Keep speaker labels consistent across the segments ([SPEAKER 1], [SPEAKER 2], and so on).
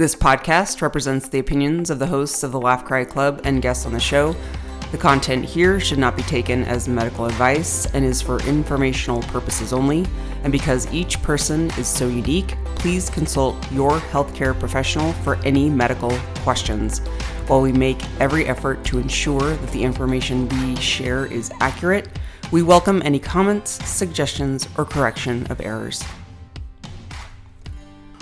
[SPEAKER 1] This podcast represents the opinions of the hosts of the Laugh Cry Club and guests on the show. The content here should not be taken as medical advice and is for informational purposes only. And because each person is so unique, please consult your healthcare professional for any medical questions. While we make every effort to ensure that the information we share is accurate, we welcome any comments, suggestions, or correction of errors.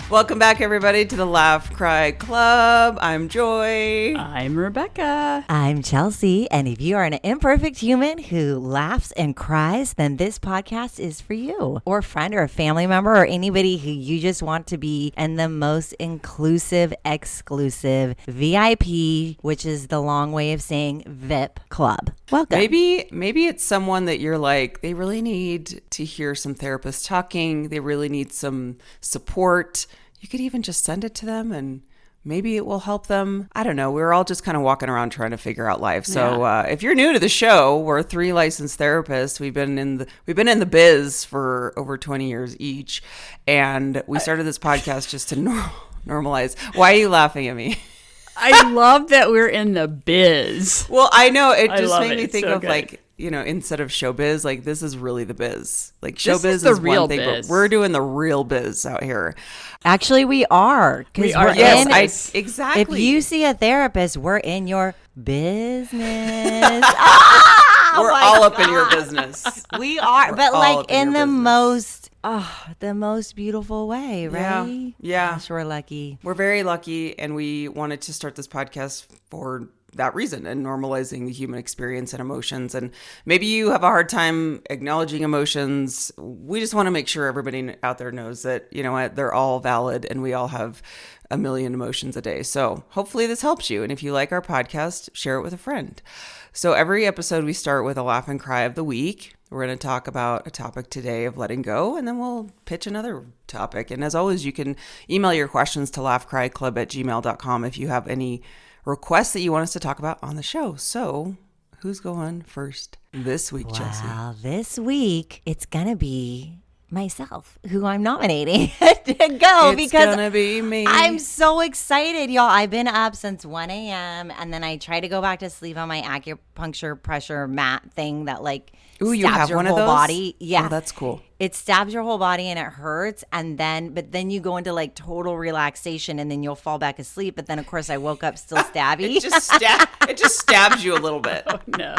[SPEAKER 1] Welcome back, everybody, to the Laugh Cry Club. I'm Joy.
[SPEAKER 2] I'm Rebecca.
[SPEAKER 3] I'm Chelsea. And if you are an imperfect human who laughs and cries, then this podcast is for you. Or a friend or a family member or anybody who you just want to be in the most inclusive, exclusive VIP, which is the long way of saying VIP club. Welcome.
[SPEAKER 1] Maybe it's someone that you're like, they really need to hear some therapists talking. They really need some support. You could even just send it to them and maybe it will help them. I don't know. We're all just kind of walking around trying to figure out life. So if you're new to the show, we're 3 licensed therapists. We've been in the biz for over 20 years each. And we started this podcast just to normalize. Why are you laughing at me?
[SPEAKER 2] I love that we're in the biz.
[SPEAKER 1] Well, I know. It just made me
[SPEAKER 2] It's
[SPEAKER 1] think
[SPEAKER 2] so
[SPEAKER 1] of
[SPEAKER 2] good.
[SPEAKER 1] like, instead of showbiz, like this is really the biz. Like
[SPEAKER 2] This
[SPEAKER 1] showbiz
[SPEAKER 2] is the
[SPEAKER 1] is
[SPEAKER 2] real
[SPEAKER 1] one thing,
[SPEAKER 2] biz.
[SPEAKER 1] but we're doing the real biz out here.
[SPEAKER 3] Actually, we are.
[SPEAKER 2] We are.
[SPEAKER 1] Yes, exactly.
[SPEAKER 3] If you see a therapist, we're in your business.
[SPEAKER 1] We're all up in your business.
[SPEAKER 3] We are,
[SPEAKER 1] We're
[SPEAKER 3] but
[SPEAKER 1] all
[SPEAKER 3] like
[SPEAKER 1] up in
[SPEAKER 3] in
[SPEAKER 1] your
[SPEAKER 3] the most beautiful way, right?
[SPEAKER 1] Yeah.
[SPEAKER 3] Gosh, we're lucky.
[SPEAKER 1] We're very lucky, and we wanted to start this podcast for that reason and normalizing the human experience and emotions. And maybe you have a hard time acknowledging emotions. We just want to make sure everybody out there knows that, you know what, they're all valid and we all have a million emotions a day. So hopefully this helps you. And if you like our podcast, share it with a friend. So every episode we start with a laugh and cry of the week. We're going to talk about a topic today of letting go, and then we'll pitch another topic. And as always, you can email your questions to laughcryclub@gmail.com if you have any requests that you want us to talk about on the show. So who's going first this week, Chelsea?
[SPEAKER 3] Well, this week it's gonna be myself who I'm nominating to go
[SPEAKER 1] It's
[SPEAKER 3] because
[SPEAKER 1] gonna be me.
[SPEAKER 3] I'm so excited, y'all. I've been up since 1 a.m. and then I try to go back to sleep on my acupuncture pressure mat thing that like
[SPEAKER 1] Ooh, you
[SPEAKER 3] stabs
[SPEAKER 1] have
[SPEAKER 3] your
[SPEAKER 1] one
[SPEAKER 3] whole
[SPEAKER 1] of those?
[SPEAKER 3] body. Yeah.
[SPEAKER 1] Oh, that's cool.
[SPEAKER 3] It stabs your whole body and it hurts, but then you go into like total relaxation and then you'll fall back asleep. But then of course I woke up still stabby.
[SPEAKER 1] It just stabs you a little bit.
[SPEAKER 2] Oh, no.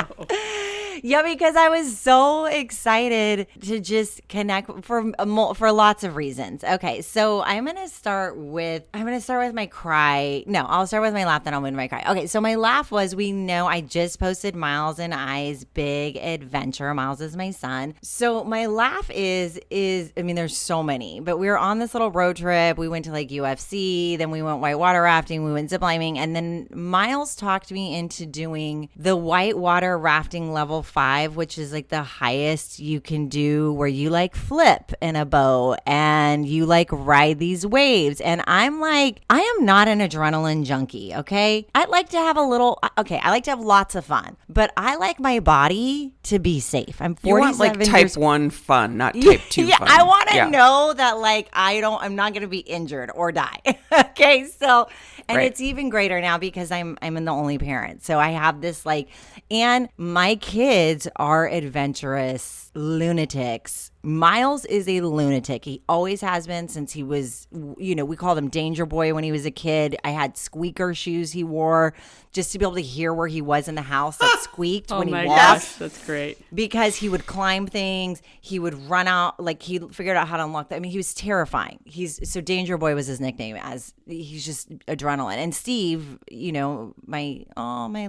[SPEAKER 3] Yeah, because I was so excited to just connect for lots of reasons. Okay, so I'm gonna start with my cry. No, I'll start with my laugh, then I'll move to my cry. Okay, so my laugh was, we know I just posted Miles and I's big adventure. Miles is my son. So my laugh is I mean, there's so many, but we were on this little road trip. We went to like UFC, then we went whitewater rafting, we went ziplining, and then Miles talked me into doing the whitewater rafting level 5, which is like the highest you can do, where you like flip in a boat and you like ride these waves. And I'm like, I am not an adrenaline junkie, okay? I like to have lots of fun, but I like my body to be safe. I'm 47
[SPEAKER 1] You want like type
[SPEAKER 3] years
[SPEAKER 1] 1 fun, not type 2
[SPEAKER 3] yeah,
[SPEAKER 1] fun.
[SPEAKER 3] I want to know that like I'm not going to be injured or die. Okay, so and
[SPEAKER 1] Right.
[SPEAKER 3] it's even greater now because I'm the only parent. So I have this and my kids are adventurous lunatics. Miles is a lunatic. He always has been since he was, we called him Danger Boy when he was a kid. I had squeaker shoes he wore just to be able to hear where he was in the house that squeaked
[SPEAKER 2] Oh
[SPEAKER 3] when he
[SPEAKER 2] my
[SPEAKER 3] walked.
[SPEAKER 2] gosh, that's great.
[SPEAKER 3] Because he would climb things, he would run out, like he figured out how to unlock that. I mean, he was terrifying. So Danger Boy was his nickname, as he's just adrenaline. And Steve, my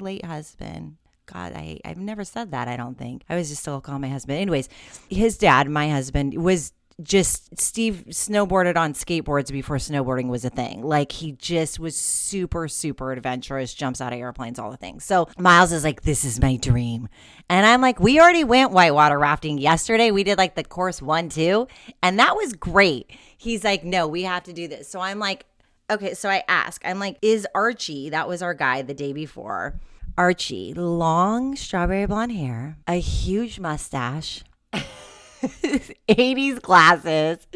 [SPEAKER 3] late husband. God, I've never said that, I don't think. I was just still calling my husband. Anyways, his dad, my husband, was just, Steve snowboarded on skateboards before snowboarding was a thing. Like he just was super, super adventurous, jumps out of airplanes, all the things. So Miles is like, this is my dream. And I'm like, we already went whitewater rafting yesterday. We did like the course 1, 2, and that was great. He's like, no, we have to do this. So I'm like, okay. So I ask, I'm like, is Archie, that was our guy the day before, Archie, long strawberry blonde hair, a huge mustache, 80s glasses,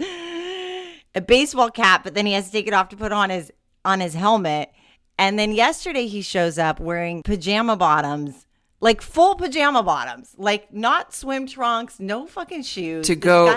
[SPEAKER 3] a baseball cap, but then he has to take it off to put on his on his helmet. And then yesterday he shows up wearing pajama bottoms, like full pajama bottoms, like not swim trunks, no fucking shoes.
[SPEAKER 1] To go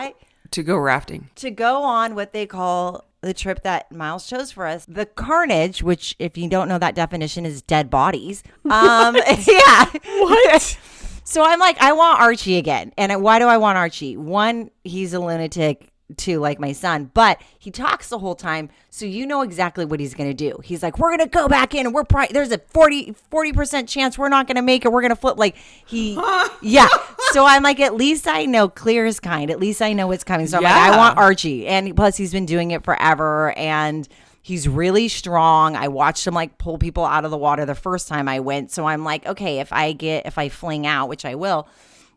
[SPEAKER 1] rafting.
[SPEAKER 3] To go on what they call the trip that Miles chose for us, the Carnage, which if you don't know that definition is dead bodies. Yeah.
[SPEAKER 2] What?
[SPEAKER 3] So I'm like, I want Archie again. And why do I want Archie? One, he's a lunatic. Too, like my son, but he talks the whole time, so you know exactly what he's gonna do. He's like, we're gonna go back in and we're probably there's a 40% chance we're not gonna make it, we're gonna flip, like yeah. So I'm like, at least I know, clear as kind, at least I know what's coming. So I'm like, I want Archie. And plus he's been doing it forever and he's really strong. I watched him like pull people out of the water the first time I went, so I'm like, okay, if I fling out, which I will,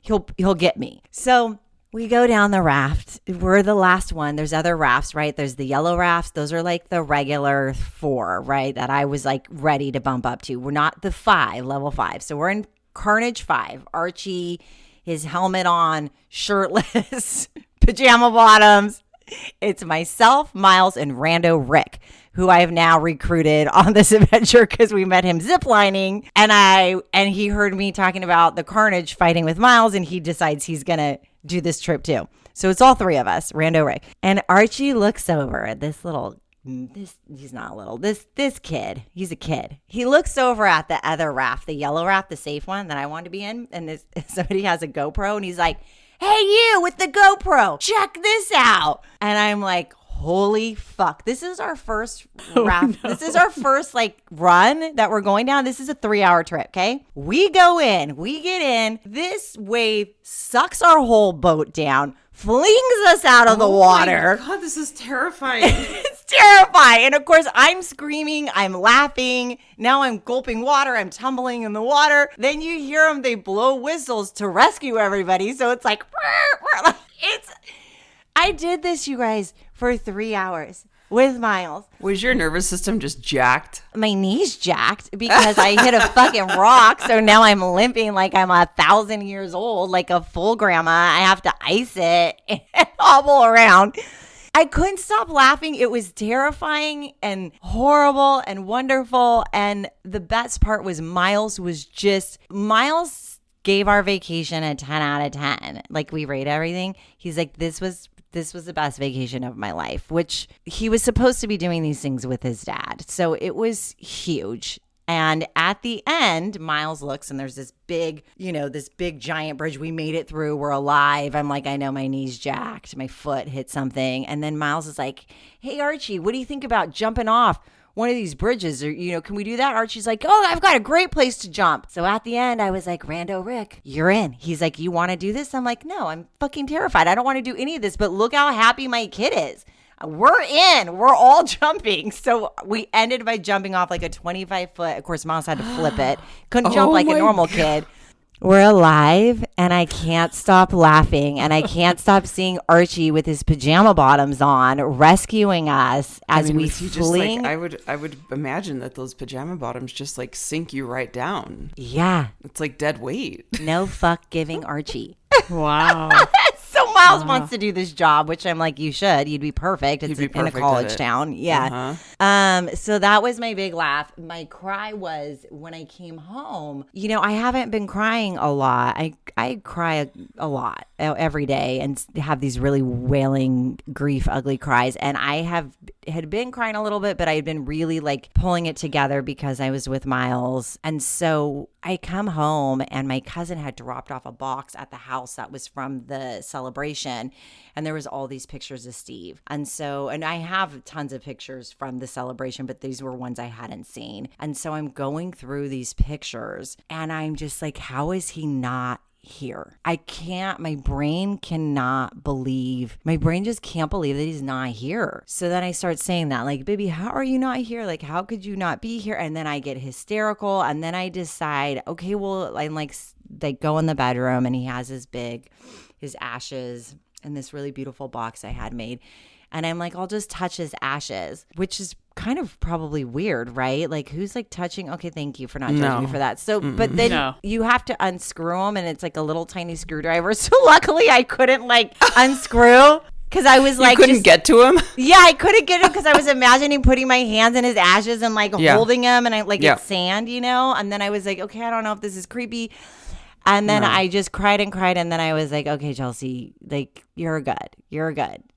[SPEAKER 3] he'll get me. So we go down the raft. We're the last one. There's other rafts, right? There's the yellow rafts. Those are like the regular 4, right? That I was like ready to bump up to. We're not the 5, level 5. So we're in Carnage 5. Archie, his helmet on, shirtless, pajama bottoms. It's myself, Miles, and Rando Rick, who I have now recruited on this adventure because we met him ziplining. And he heard me talking about the Carnage fighting with Miles, and he decides he's going to do this trip too. So it's all 3 of us, Rando, Rick. And Archie looks over at this kid. He's a kid. He looks over at the other raft, the yellow raft, the safe one that I wanted to be in. And somebody has a GoPro and he's like, hey, you with the GoPro, check this out. And I'm like, holy fuck. This is our first raft. Oh, no. This is our first like run that we're going down. This is a 3-hour trip. Okay. We go in, we get in. This wave sucks our whole boat down, flings us out of the water.
[SPEAKER 1] Oh my God, this is terrifying.
[SPEAKER 3] It's terrifying. And of course I'm screaming, I'm laughing. Now I'm gulping water. I'm tumbling in the water. Then you hear them, they blow whistles to rescue everybody. So it's like, I did this, you guys, for 3 hours with Miles.
[SPEAKER 1] Was your nervous system just jacked?
[SPEAKER 3] My knee's jacked because I hit a fucking rock. So now I'm limping like I'm 1,000 years old, like a full grandma. I have to ice it and hobble around. I couldn't stop laughing. It was terrifying and horrible and wonderful. And the best part was Miles gave our vacation a 10 out of 10. Like we rate everything. He's like, this was the best vacation of my life, which he was supposed to be doing these things with his dad. So it was huge. And at the end, Miles looks and there's this big giant bridge. We made it through. We're alive. I'm like, I know my knee's jacked. My foot hit something. And then Miles is like, hey, Archie, what do you think about jumping off one of these bridges, or, can we do that? Archie's like, oh, I've got a great place to jump. So at the end, I was like, Rando Rick, you're in. He's like, you want to do this? I'm like, no, I'm fucking terrified. I don't want to do any of this, but look how happy my kid is. We're in. We're all jumping. So we ended by jumping off like a 25-foot. Of course, Miles had to flip it. Couldn't jump like a normal kid. We're alive, and I can't stop laughing, and I can't stop seeing Archie with his pajama bottoms on, rescuing us as we fling.
[SPEAKER 1] I would imagine that those pajama bottoms just like sink you right down.
[SPEAKER 3] Yeah,
[SPEAKER 1] it's like dead weight.
[SPEAKER 3] No fuck giving Archie.
[SPEAKER 2] Wow.
[SPEAKER 3] So Miles wants to do this job, which I'm like, you should. You'd be perfect. It's in a college town. Yeah. Uh-huh. So that was my big laugh. My cry was when I came home. I haven't been crying a lot. I cry a lot every day and have these really wailing grief, ugly cries. And I had been crying a little bit, but I had been really like pulling it together because I was with Miles. And so I come home and my cousin had dropped off a box at the house that was from the celebration, and there was all these pictures of Steve. And I have tons of pictures from the celebration, but these were ones I hadn't seen. And so I'm going through these pictures and I'm just like, how is he not here? My brain just can't believe that he's not here. So then I start saying that, like, baby, how are you not here? Like, how could you not be here? And then I get hysterical, and then I decide, okay, well, I'm like they go in the bedroom and he has his ashes in this really beautiful box I had made. And I'm like, I'll just touch his ashes, which is kind of probably weird, right? Like, who's like touching? Okay, thank you for not judging me for that. So, but then you have to unscrew them, and it's like a little tiny screwdriver. So luckily I couldn't like unscrew because I was like,
[SPEAKER 1] couldn't get to him.
[SPEAKER 3] Yeah, I couldn't get him because I was imagining putting my hands in his ashes and like holding him, and I like it's sand, and then I was like, okay, I don't know if this is creepy. And then I just cried and cried. And then I was like, okay, Chelsea, like, you're good.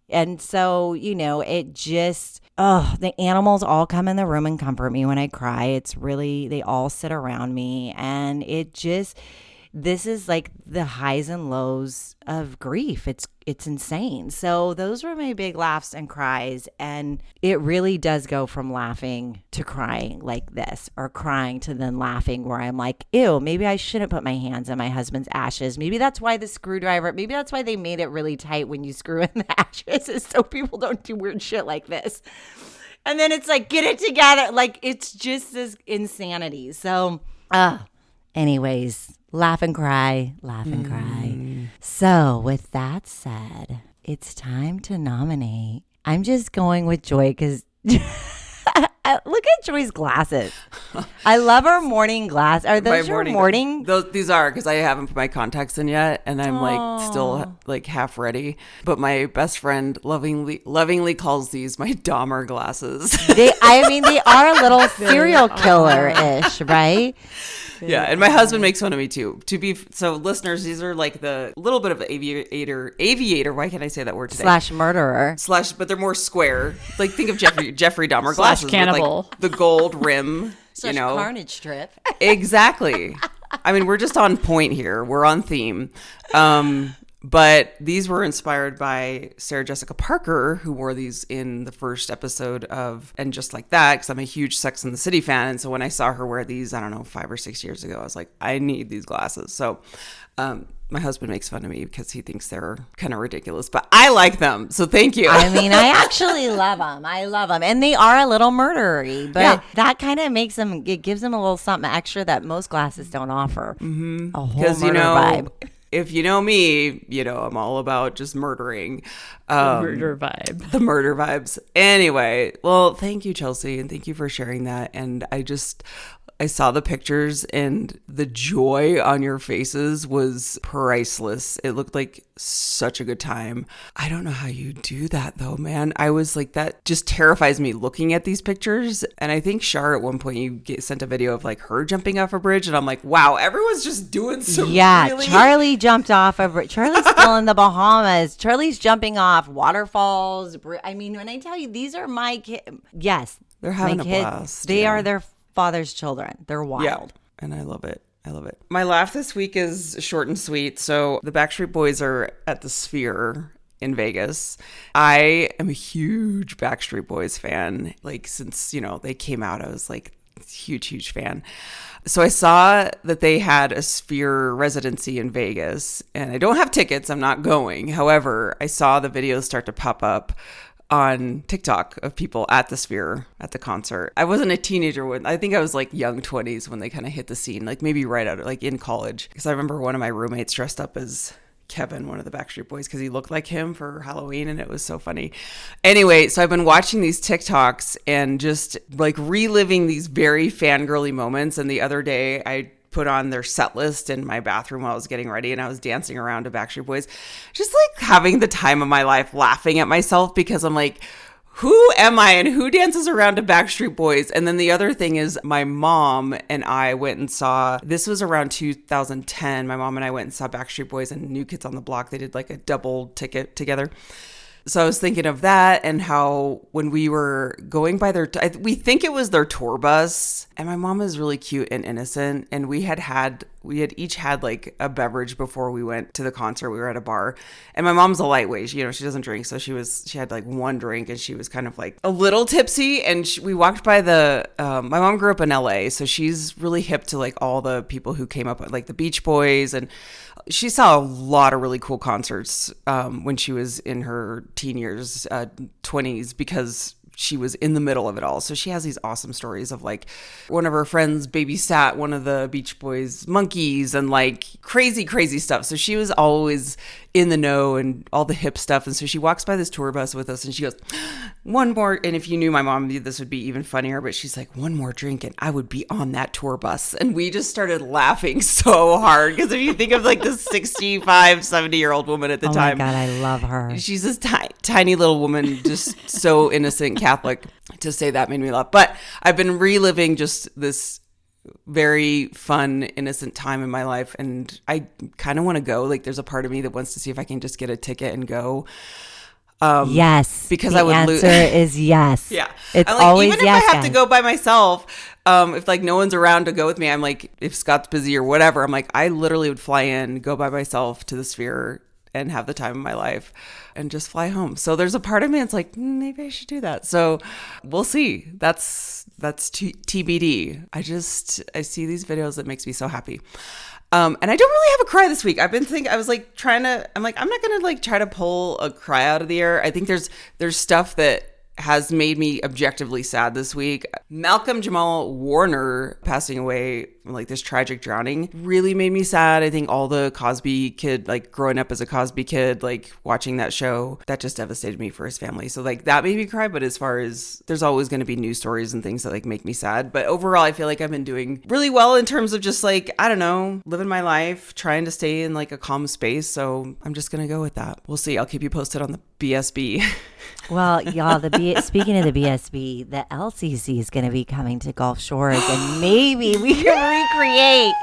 [SPEAKER 3] And so, it just, the animals all come in the room and comfort me when I cry. It's really, they all sit around me. And this is like the highs and lows of grief. It's insane. So those were my big laughs and cries. And it really does go from laughing to crying like this, or crying to then laughing, where I'm like, ew, maybe I shouldn't put my hands in my husband's ashes. Maybe that's why maybe that's why they made it really tight when you screw in the ashes, is so people don't do weird shit like this. And then it's like, get it together. Like, it's just this insanity. So, anyways, laugh and cry. So with that said, it's time to nominate. I'm just going with Joy because look at Joy's glasses. I love her morning glass. Are those your morning?
[SPEAKER 1] These are, because I haven't put my contacts in yet, and I'm like still like half ready. But my best friend lovingly calls these my Dahmer glasses. They
[SPEAKER 3] are a little serial killer-ish, right?
[SPEAKER 1] Yeah, and my husband makes fun of me too. So listeners, these are like the little bit of aviator. Why can't I say that word today?
[SPEAKER 3] / murderer.
[SPEAKER 1] / but they're more square. Like, think of Jeffrey Dahmer glasses
[SPEAKER 2] cannibal.
[SPEAKER 1] with like the gold rim.
[SPEAKER 3] Carnage strip.
[SPEAKER 1] Exactly. I mean, we're just on point here. We're on theme. But these were inspired by Sarah Jessica Parker, who wore these in the first episode of And Just Like That, because I'm a huge Sex and the City fan. And so when I saw her wear these, I don't know, 5 or 6 years ago, I was like, I need these glasses. So my husband makes fun of me because he thinks they're kind of ridiculous, but I like them. So thank you.
[SPEAKER 3] I actually love them. I love them. And they are a little murdery, but that kind of it gives them a little something extra that most glasses don't offer. Mm-hmm. A whole murder vibe.
[SPEAKER 1] If you know me, I'm all about just murdering.
[SPEAKER 2] The murder vibe.
[SPEAKER 1] The murder vibes. Anyway, well, thank you, Chelsea, and thank you for sharing that. And I saw the pictures, and the joy on your faces was priceless. It looked like such a good time. I don't know how you do that though, man. I was like, that just terrifies me looking at these pictures. And I think Shar, at one point, you sent a video of like her jumping off a bridge, and I'm like, wow, everyone's just doing some
[SPEAKER 3] Charlie jumped off a bridge. Charlie's still in the Bahamas. Charlie's jumping off waterfalls. I mean, when I tell you, these are my kids. Yes.
[SPEAKER 1] They're having a blast.
[SPEAKER 3] They are their father's children. They're wild.
[SPEAKER 1] Yeah, and I love it. My laugh this week is short and sweet. So the Backstreet Boys are at the Sphere in Vegas. I am a huge Backstreet Boys fan. Like, since, they came out, I was like huge fan. So I saw that they had a Sphere residency in Vegas, and I don't have tickets. I'm not going. However, I saw the videos start to pop up on TikTok of people at the Sphere at the concert. I wasn't a teenager I think I was like young 20s when they kind of hit the scene, like maybe right out of like in college. Because I remember one of my roommates dressed up as Kevin, one of the Backstreet Boys, because he looked like him for Halloween, and it was so funny. Anyway, so I've been watching these TikToks and just like reliving these very fangirly moments. And the other day I put on their set list in my bathroom while I was getting ready, and I was dancing around to Backstreet Boys, just like having the time of my life, laughing at myself, because I'm like, who am I and who dances around to Backstreet Boys? And then the other thing is, my mom and I went and saw, this was around 2010, my mom and I went and saw Backstreet Boys and New Kids on the Block. They did like a double ticket together. So I was thinking of that, and how when we were going by we think it was their tour bus, and my mom is really cute and innocent, and we had each had like a beverage before we went to the concert. We were at a bar, and my mom's a lightweight. She doesn't drink, so she had like one drink, and she was kind of like a little tipsy. And we walked by my mom grew up in LA, so she's really hip to like all the people who came up, like the Beach Boys, and she saw a lot of really cool concerts when she was in her teen years, 20s, because she was in the middle of it all. So she has these awesome stories of like one of her friends babysat one of the Beach Boys monkeys and like crazy stuff. So she was always in the know and all the hip stuff. And so she walks by this tour bus with us and she goes, one more. And if you knew my mom, this would be even funnier, but she's like, one more drink and I would be on that tour bus. And we just started laughing so hard. Because if you think of like this 65, 70-year-old woman at the time.
[SPEAKER 3] Oh my God, I love her.
[SPEAKER 1] She's this tiny little woman, just so innocent Catholic. To say that made me laugh. But I've been reliving just this very fun, innocent time in my life. And I kind of want to go. Like, there's a part of me that wants to see if I can just get a ticket and go.
[SPEAKER 3] Yes.
[SPEAKER 1] Because
[SPEAKER 3] the
[SPEAKER 1] I would
[SPEAKER 3] answer is yes.
[SPEAKER 1] Yeah.
[SPEAKER 3] It's
[SPEAKER 1] like,
[SPEAKER 3] always
[SPEAKER 1] even if
[SPEAKER 3] yes,
[SPEAKER 1] I have
[SPEAKER 3] guys.
[SPEAKER 1] to go by myself, if like no one's around to go with me, I'm like, if Scott's busy or whatever, I'm like, I literally would fly in, go by myself to the Sphere and have the time of my life and just fly home. So there's a part of me that's like, maybe I should do that. So we'll see. That's TBD. I see these videos that makes me so happy. And I don't really have a cry this week. I've been thinking, I was like I'm not going to like try to pull a cry out of the air. I think there's stuff that has made me objectively sad this week. Malcolm Jamal Warner passing away, like this tragic drowning, really made me sad. I think all the Cosby kid, like growing up as a Cosby kid, like watching that show, that just devastated me for his family. So like that made me cry. But as far as there's always going to be news stories and things that like make me sad. But overall, I feel like I've been doing really well in terms of just like, I don't know, living my life, trying to stay in like a calm space. So I'm just going to go with that. We'll see. I'll keep you posted on the BSB.
[SPEAKER 3] Well, y'all, speaking of the BSB, the LCC is going to be coming to Gulf Shores, and maybe we can recreate.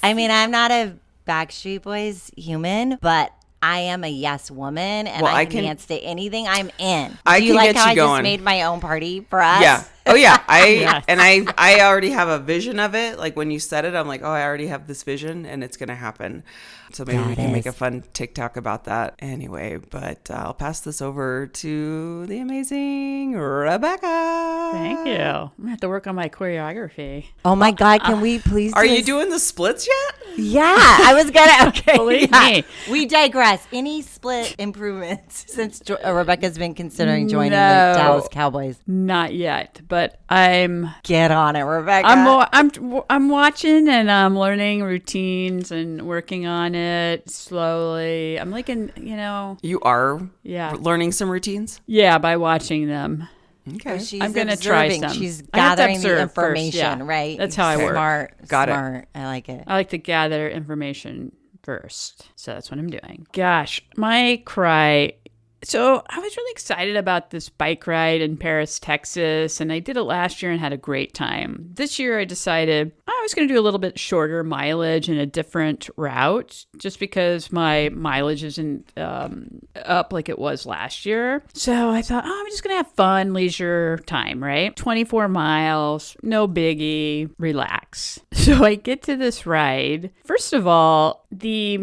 [SPEAKER 3] I mean, I'm not a Backstreet Boys human, but I am a yes woman, and I can dance to anything. I'm in.
[SPEAKER 1] Do
[SPEAKER 3] you like how I
[SPEAKER 1] going.
[SPEAKER 3] just made my own party for us?
[SPEAKER 1] Yeah. Oh yeah.
[SPEAKER 2] Yes.
[SPEAKER 1] I already have a vision of it. Like when you said it, I'm like, oh, I already have this vision, and it's gonna happen. So maybe we can make a fun TikTok about that anyway. But I'll pass this over to the amazing Rebecca.
[SPEAKER 2] Thank you. I'm going to have to work on my choreography.
[SPEAKER 3] Oh my God, can we please
[SPEAKER 1] Are you doing the splits yet?
[SPEAKER 3] Yeah, I was going to. Okay.
[SPEAKER 2] Believe
[SPEAKER 3] yeah.
[SPEAKER 2] me.
[SPEAKER 3] We digress. Any split improvements since Rebecca's been considering joining the
[SPEAKER 2] No.
[SPEAKER 3] Dallas Cowboys?
[SPEAKER 2] Not yet, but I'm
[SPEAKER 3] Get on it, Rebecca.
[SPEAKER 2] I'm watching and I'm learning routines and working on it slowly. I'm like
[SPEAKER 1] You are
[SPEAKER 2] yeah.
[SPEAKER 1] learning some routines?
[SPEAKER 2] Yeah, by watching them.
[SPEAKER 1] Okay.
[SPEAKER 3] She's
[SPEAKER 2] I'm going to try
[SPEAKER 3] observing.
[SPEAKER 2] some.
[SPEAKER 3] She's
[SPEAKER 2] I have to
[SPEAKER 3] gathering the
[SPEAKER 2] observe
[SPEAKER 3] information,
[SPEAKER 2] first, yeah.
[SPEAKER 3] right?
[SPEAKER 2] That's how I work.
[SPEAKER 3] Smart.
[SPEAKER 1] Got it.
[SPEAKER 3] Smart. I like it.
[SPEAKER 2] I like to gather information first. So that's what I'm doing. Gosh, my cry. So I was really excited about this bike ride in Paris, Texas, and I did it last year and had a great time. This year I decided I was going to do a little bit shorter mileage and a different route just because my mileage isn't up like it was last year. So I thought, I'm just going to have fun, leisure time, right? 24 miles, no biggie, relax. So I get to this ride. First of all, the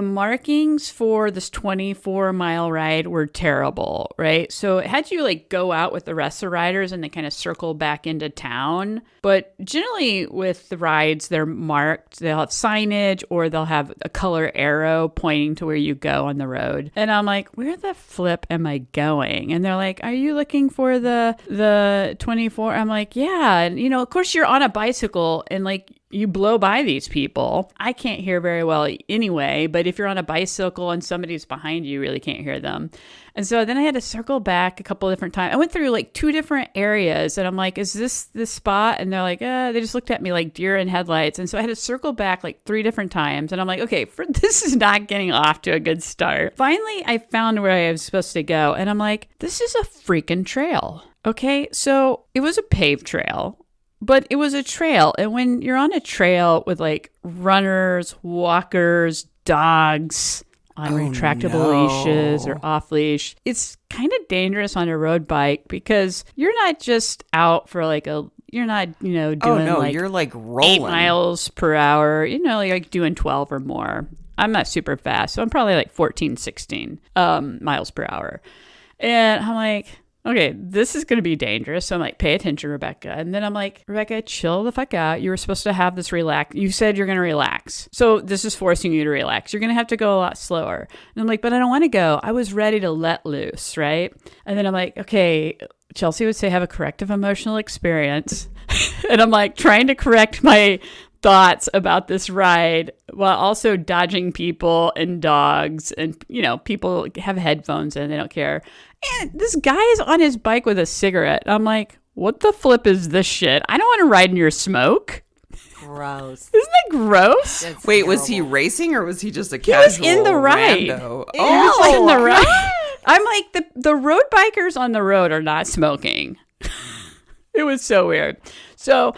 [SPEAKER 2] markings for this 24-mile ride were terrible, right? So it had you like go out with the rest of the riders and then kind of circle back into town. But generally with the rides, they're marked. They'll have signage or they'll have a color arrow pointing to where you go on the road. And I'm like, where the flip am I going? And they're like, are you looking for the 24? I'm like, yeah. And of course you're on a bicycle and like you blow by these people. I can't hear very well anyway, but if you're on a bicycle and somebody's behind you, you really can't hear them. And so then I had to circle back a couple of different times. I went through like 2 different areas and I'm like, is this the spot? And they're like, they just looked at me like deer in headlights. And so I had to circle back like 3 different times. And I'm like, okay, this is not getting off to a good start. Finally, I found where I was supposed to go. And I'm like, this is a freaking trail. Okay, so it was a paved trail. But it was a trail. And when you're on a trail with like runners, walkers, dogs on retractable leashes or off leash, it's kind of dangerous on a road bike because you're not just out for like you're not, doing
[SPEAKER 1] you're like rolling
[SPEAKER 2] 8 miles per hour, you're like doing 12 or more. I'm not super fast. So I'm probably like 14, 16 miles per hour. And I'm like, okay, this is going to be dangerous. So I'm like, pay attention, Rebecca. And then I'm like, Rebecca, chill the fuck out. You were supposed to have this relax. You said you're going to relax. So this is forcing you to relax. You're going to have to go a lot slower. And I'm like, but I don't want to go. I was ready to let loose, right? And then I'm like, okay, Chelsea would say have a corrective emotional experience. And I'm like trying to correct my thoughts about this ride while also dodging people and dogs. And, people have headphones in, they don't care. And this guy is on his bike with a cigarette. I'm like, what the flip is this shit? I don't want to ride in your smoke.
[SPEAKER 3] Gross.
[SPEAKER 2] Isn't that gross?
[SPEAKER 3] That's
[SPEAKER 1] Wait,
[SPEAKER 3] terrible.
[SPEAKER 1] was he racing or was he just a
[SPEAKER 2] He was
[SPEAKER 1] casual
[SPEAKER 2] in the ride.
[SPEAKER 1] rando?
[SPEAKER 2] He was in the ride. I'm like, the road bikers on the road are not smoking. It was so weird. So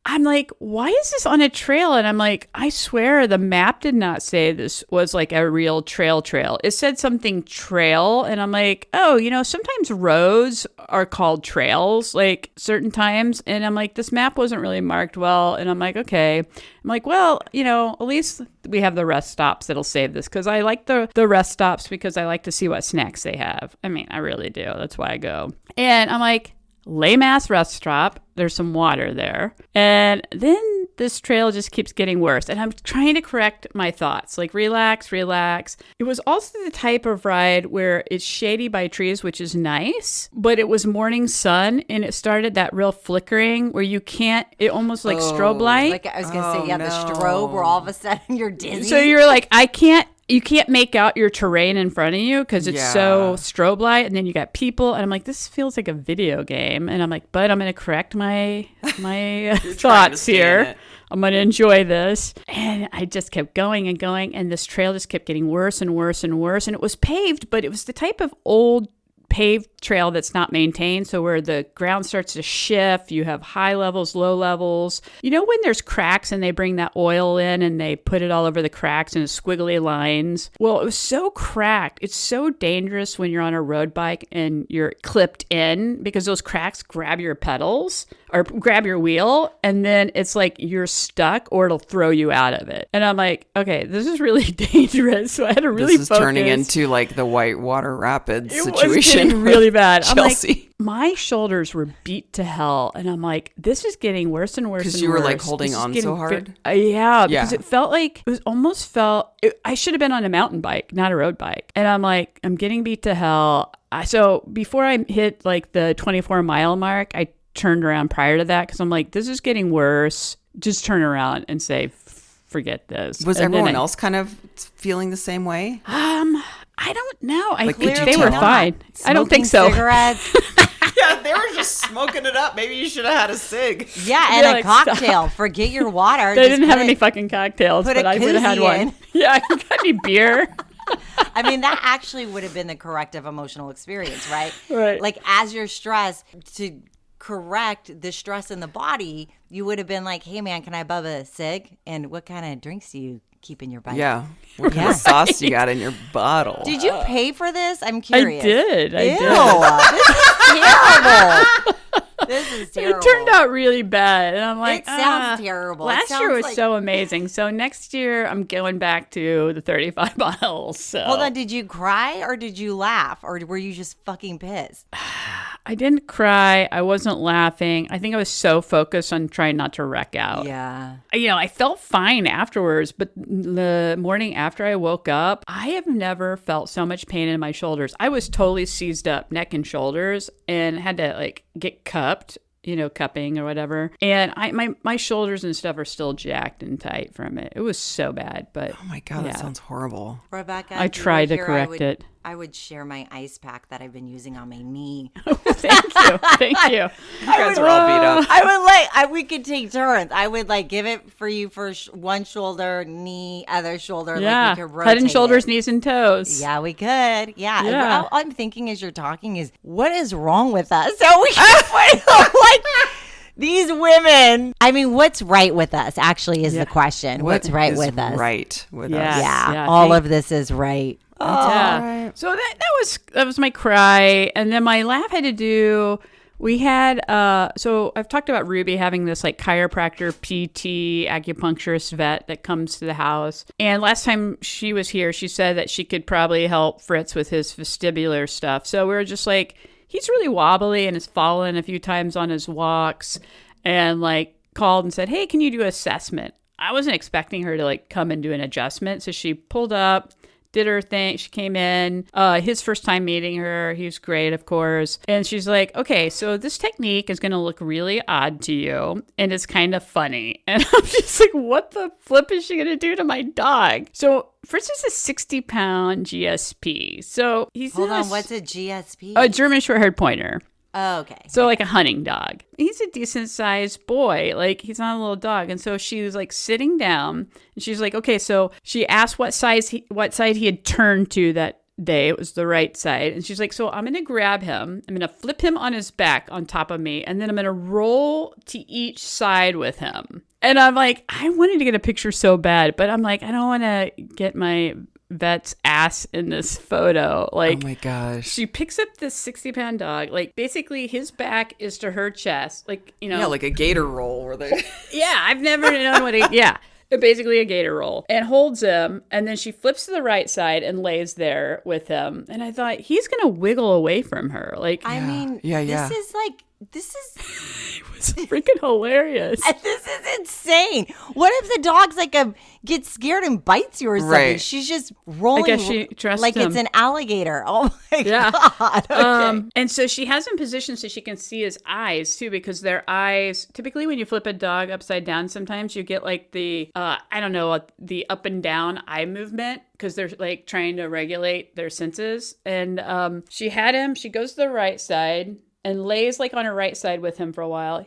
[SPEAKER 2] I'm like, why is this on a trail? And I'm like, I swear the map did not say this was like a real trail. It said something trail. And I'm like, oh, sometimes roads are called trails, like certain times. And I'm like, this map wasn't really marked well. And I'm like, okay. I'm like, well, at least we have the rest stops that'll save this. Because I like the rest stops because I like to see what snacks they have. I mean, I really do. That's why I go. And I'm like, lame ass rest stop. There's some water there. And then this trail just keeps getting worse. And I'm trying to correct my thoughts. Like, relax. It was also the type of ride where it's shady by trees, which is nice. But it was morning sun and it started that real flickering where you can't, it almost like strobe light.
[SPEAKER 3] Like I was going to say, the strobe where all of a sudden you're dizzy.
[SPEAKER 2] So you're like, you can't make out your terrain in front of you because it's so strobe light. And then you got people. And I'm like, this feels like a video game. And I'm like, but I'm going to correct my thoughts here. I'm going to enjoy this. And I just kept going and going. And this trail just kept getting worse and worse and worse. And it was paved, but it was the type of old paved trail that's not maintained. So where the ground starts to shift, you have high levels, low levels. When there's cracks and they bring that oil in and they put it all over the cracks and squiggly lines. Well, it was so cracked. It's so dangerous when you're on a road bike and you're clipped in because those cracks grab your pedals or grab your wheel. And then it's like you're stuck or it'll throw you out of it. And I'm like, okay, this is really dangerous. So I had to really
[SPEAKER 1] This is
[SPEAKER 2] focus.
[SPEAKER 1] turning into like the whitewater rapids
[SPEAKER 2] It
[SPEAKER 1] situation.
[SPEAKER 2] was getting really bad. I'm
[SPEAKER 1] Chelsea.
[SPEAKER 2] like, my shoulders were beat to hell. And I'm like, this is getting worse and worse and worse.
[SPEAKER 1] Because you were like holding on so hard?
[SPEAKER 2] Yeah, because it felt like, I should have been on a mountain bike, not a road bike. And I'm like, I'm getting beat to hell. So before I hit like the 24-mile mark, I turned around prior to that because I'm like, this is getting worse. Just turn around and say, forget this.
[SPEAKER 1] Was everyone else kind of feeling the same way?
[SPEAKER 2] I don't know.
[SPEAKER 1] Like, could you
[SPEAKER 2] they were
[SPEAKER 1] tell?
[SPEAKER 2] fine. I don't think so.
[SPEAKER 3] Cigarettes.
[SPEAKER 1] Yeah, they were just smoking it up. Maybe you should have had a cig.
[SPEAKER 3] Yeah, and a cocktail. Forget your water.
[SPEAKER 2] They didn't have any fucking cocktails,
[SPEAKER 3] put
[SPEAKER 2] but
[SPEAKER 3] a
[SPEAKER 2] I would have had
[SPEAKER 3] koozie
[SPEAKER 2] one.
[SPEAKER 3] in.
[SPEAKER 2] Yeah, you got any beer?
[SPEAKER 3] I mean, that actually would have been the corrective emotional experience, right?
[SPEAKER 2] Right.
[SPEAKER 3] Like, as you're stressed, to correct the stress in the body, you would have been like, hey, man, can I bub a cig? And what kind of drinks do you keep in your bike?
[SPEAKER 1] Yeah. What kind of sauce you got in your bottle?
[SPEAKER 3] Did you pay for this? I'm curious.
[SPEAKER 2] I did.
[SPEAKER 3] This is terrible. This is terrible.
[SPEAKER 2] It turned out really bad. And I'm like,
[SPEAKER 3] it sounds terrible.
[SPEAKER 2] Last year was so amazing. So next year, I'm going back to the 35 miles. So.
[SPEAKER 3] Hold on. Did you cry or did you laugh? Or were you just fucking pissed?
[SPEAKER 2] I didn't cry. I wasn't laughing. I think I was so focused on trying not to wreck out.
[SPEAKER 3] Yeah.
[SPEAKER 2] I felt fine afterwards, but the morning after I woke up, I have never felt so much pain in my shoulders. I was totally seized up, neck and shoulders, and had to get cupped, cupping or whatever. And my shoulders and stuff are still jacked and tight from it. It was so bad, but
[SPEAKER 1] Oh my God, that sounds horrible.
[SPEAKER 3] Rebecca,
[SPEAKER 2] I tried to correct it.
[SPEAKER 3] I would share my ice pack that I've been using on my knee.
[SPEAKER 2] Thank you.
[SPEAKER 1] You guys are all beat up.
[SPEAKER 3] I would we could take turns. I would give it for you for one shoulder, knee, other shoulder.
[SPEAKER 2] Yeah,
[SPEAKER 3] we could rotate
[SPEAKER 2] head and shoulders,
[SPEAKER 3] it.
[SPEAKER 2] knees and toes.
[SPEAKER 3] Yeah, we could.
[SPEAKER 2] Yeah.
[SPEAKER 3] All I'm thinking as you're talking is, what is wrong with us? So we can these women. I mean, what's right with us? Actually, is the question. What's right with us?
[SPEAKER 1] Right with
[SPEAKER 2] Yeah.
[SPEAKER 1] us.
[SPEAKER 3] Yeah, all of this is right.
[SPEAKER 2] Yeah.
[SPEAKER 1] Right.
[SPEAKER 2] So that was my cry, and then my laugh had to do. We had so I've talked about Ruby having this chiropractor, PT, acupuncturist vet that comes to the house. And last time she was here, she said that she could probably help Fritz with his vestibular stuff. So we were just he's really wobbly and has fallen a few times on his walks, and called and said, "Hey, can you do assessment?" I wasn't expecting her to come and do an adjustment, so she pulled up, did her thing. She came in, his first time meeting her. He was great, of course. And she's like, okay, so this technique is going to look really odd to you. And it's kind of funny. And I'm just like, what the flip is she going to do to my dog? So Fritz is a 60-pound GSP. So he's
[SPEAKER 3] Hold on, what's a GSP?
[SPEAKER 2] a German Short-haired Pointer.
[SPEAKER 3] Oh, okay.
[SPEAKER 2] So like a hunting dog. He's a decent sized boy. Like he's not a little dog. And so she was like sitting down and she's like, okay, so she asked what side he had turned to that day. It was the right side. And she's like, so I'm going to grab him. I'm going to flip him on his back on top of me. And then I'm going to roll to each side with him. And I'm like, I wanted to get a picture so bad, but I'm like, I don't want to get my vet's ass in this photo. Like,
[SPEAKER 1] oh my gosh.
[SPEAKER 2] She picks up this 60-pound dog. Like, basically, his back is to her chest. Like, you know.
[SPEAKER 1] Yeah, like a gator roll where they.
[SPEAKER 2] Yeah, I've never known what a. Yeah. Basically a gator roll, and holds him, and then she flips to the right side and lays there with him. And I thought, he's gonna wiggle away from her. Like,
[SPEAKER 3] I mean, this is
[SPEAKER 2] it was freaking hilarious.
[SPEAKER 3] This is insane. What if the dog's like gets scared and bites you or something?
[SPEAKER 1] Right.
[SPEAKER 3] She's just rolling
[SPEAKER 2] I guess she trusts
[SPEAKER 3] like
[SPEAKER 2] him.
[SPEAKER 3] It's an alligator. Oh my
[SPEAKER 2] Yeah.
[SPEAKER 3] God. Okay.
[SPEAKER 2] And so she has him positioned so she can see his eyes too, because their eyes, typically when you flip a dog upside down, sometimes you get like the, the up and down eye movement, because they're like trying to regulate their senses. And she had him, she goes to the right side and lays like on her right side with him for a while.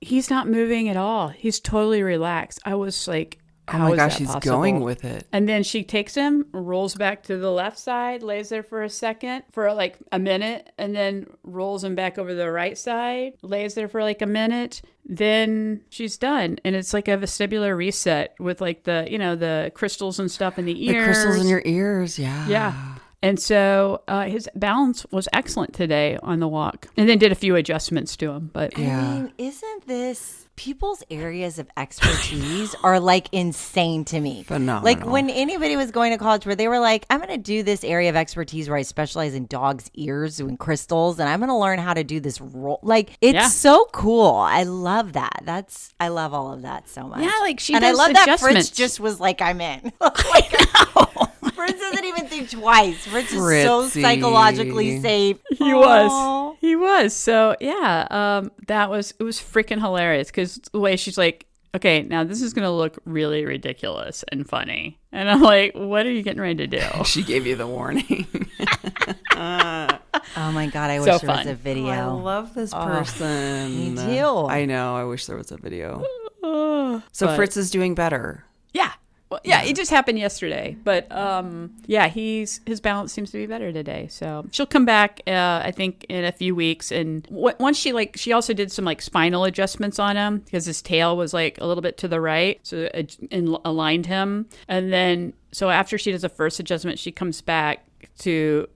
[SPEAKER 2] He's not moving at all. He's totally relaxed. I was like,
[SPEAKER 1] oh my gosh, he's going with it.
[SPEAKER 2] And then she takes him, rolls back to the left side, lays there for a second, for like a minute, and then rolls him back over the right side, lays there for like a minute. Then she's done. And it's like a vestibular reset with like the crystals and stuff in the ears.
[SPEAKER 1] The crystals in your ears, yeah.
[SPEAKER 2] Yeah. And so his balance was excellent today on the walk. And then did a few adjustments to him. But
[SPEAKER 3] I mean, isn't this people's areas of expertise are like insane to me?
[SPEAKER 1] Phenomenal.
[SPEAKER 3] Like when anybody was going to college where they were like, I'm going to do this area of expertise where I specialize in dogs' ears and crystals, and I'm going to learn how to do this role. Like it's so cool. I love that. I love all of that so much.
[SPEAKER 2] yeah, like she
[SPEAKER 3] and
[SPEAKER 2] does
[SPEAKER 3] I love that
[SPEAKER 2] adjustments.
[SPEAKER 3] Fritz just was like, I'm in. Like, Fritz doesn't even think twice. Fritz is so
[SPEAKER 1] Fritzy.
[SPEAKER 3] psychologically safe.
[SPEAKER 2] He was. So yeah, it was freaking hilarious, because the way she's like, okay, now this is going to look really ridiculous and funny. And I'm like, what are you getting ready to do?
[SPEAKER 1] She gave you the warning.
[SPEAKER 3] Oh my God, I
[SPEAKER 2] So
[SPEAKER 3] wish there was
[SPEAKER 2] fun.
[SPEAKER 3] a video.
[SPEAKER 1] I love this person.
[SPEAKER 3] me too.
[SPEAKER 1] I know. I wish there was a video.
[SPEAKER 2] So
[SPEAKER 1] So Fritz is doing better.
[SPEAKER 2] Yeah. Well, yeah, it just happened yesterday, but yeah, his balance seems to be better today. So she'll come back, I think, in a few weeks. And once she also did some like spinal adjustments on him, because his tail was like a little bit to the right, so and aligned him. And then so after she does the first adjustment, she comes back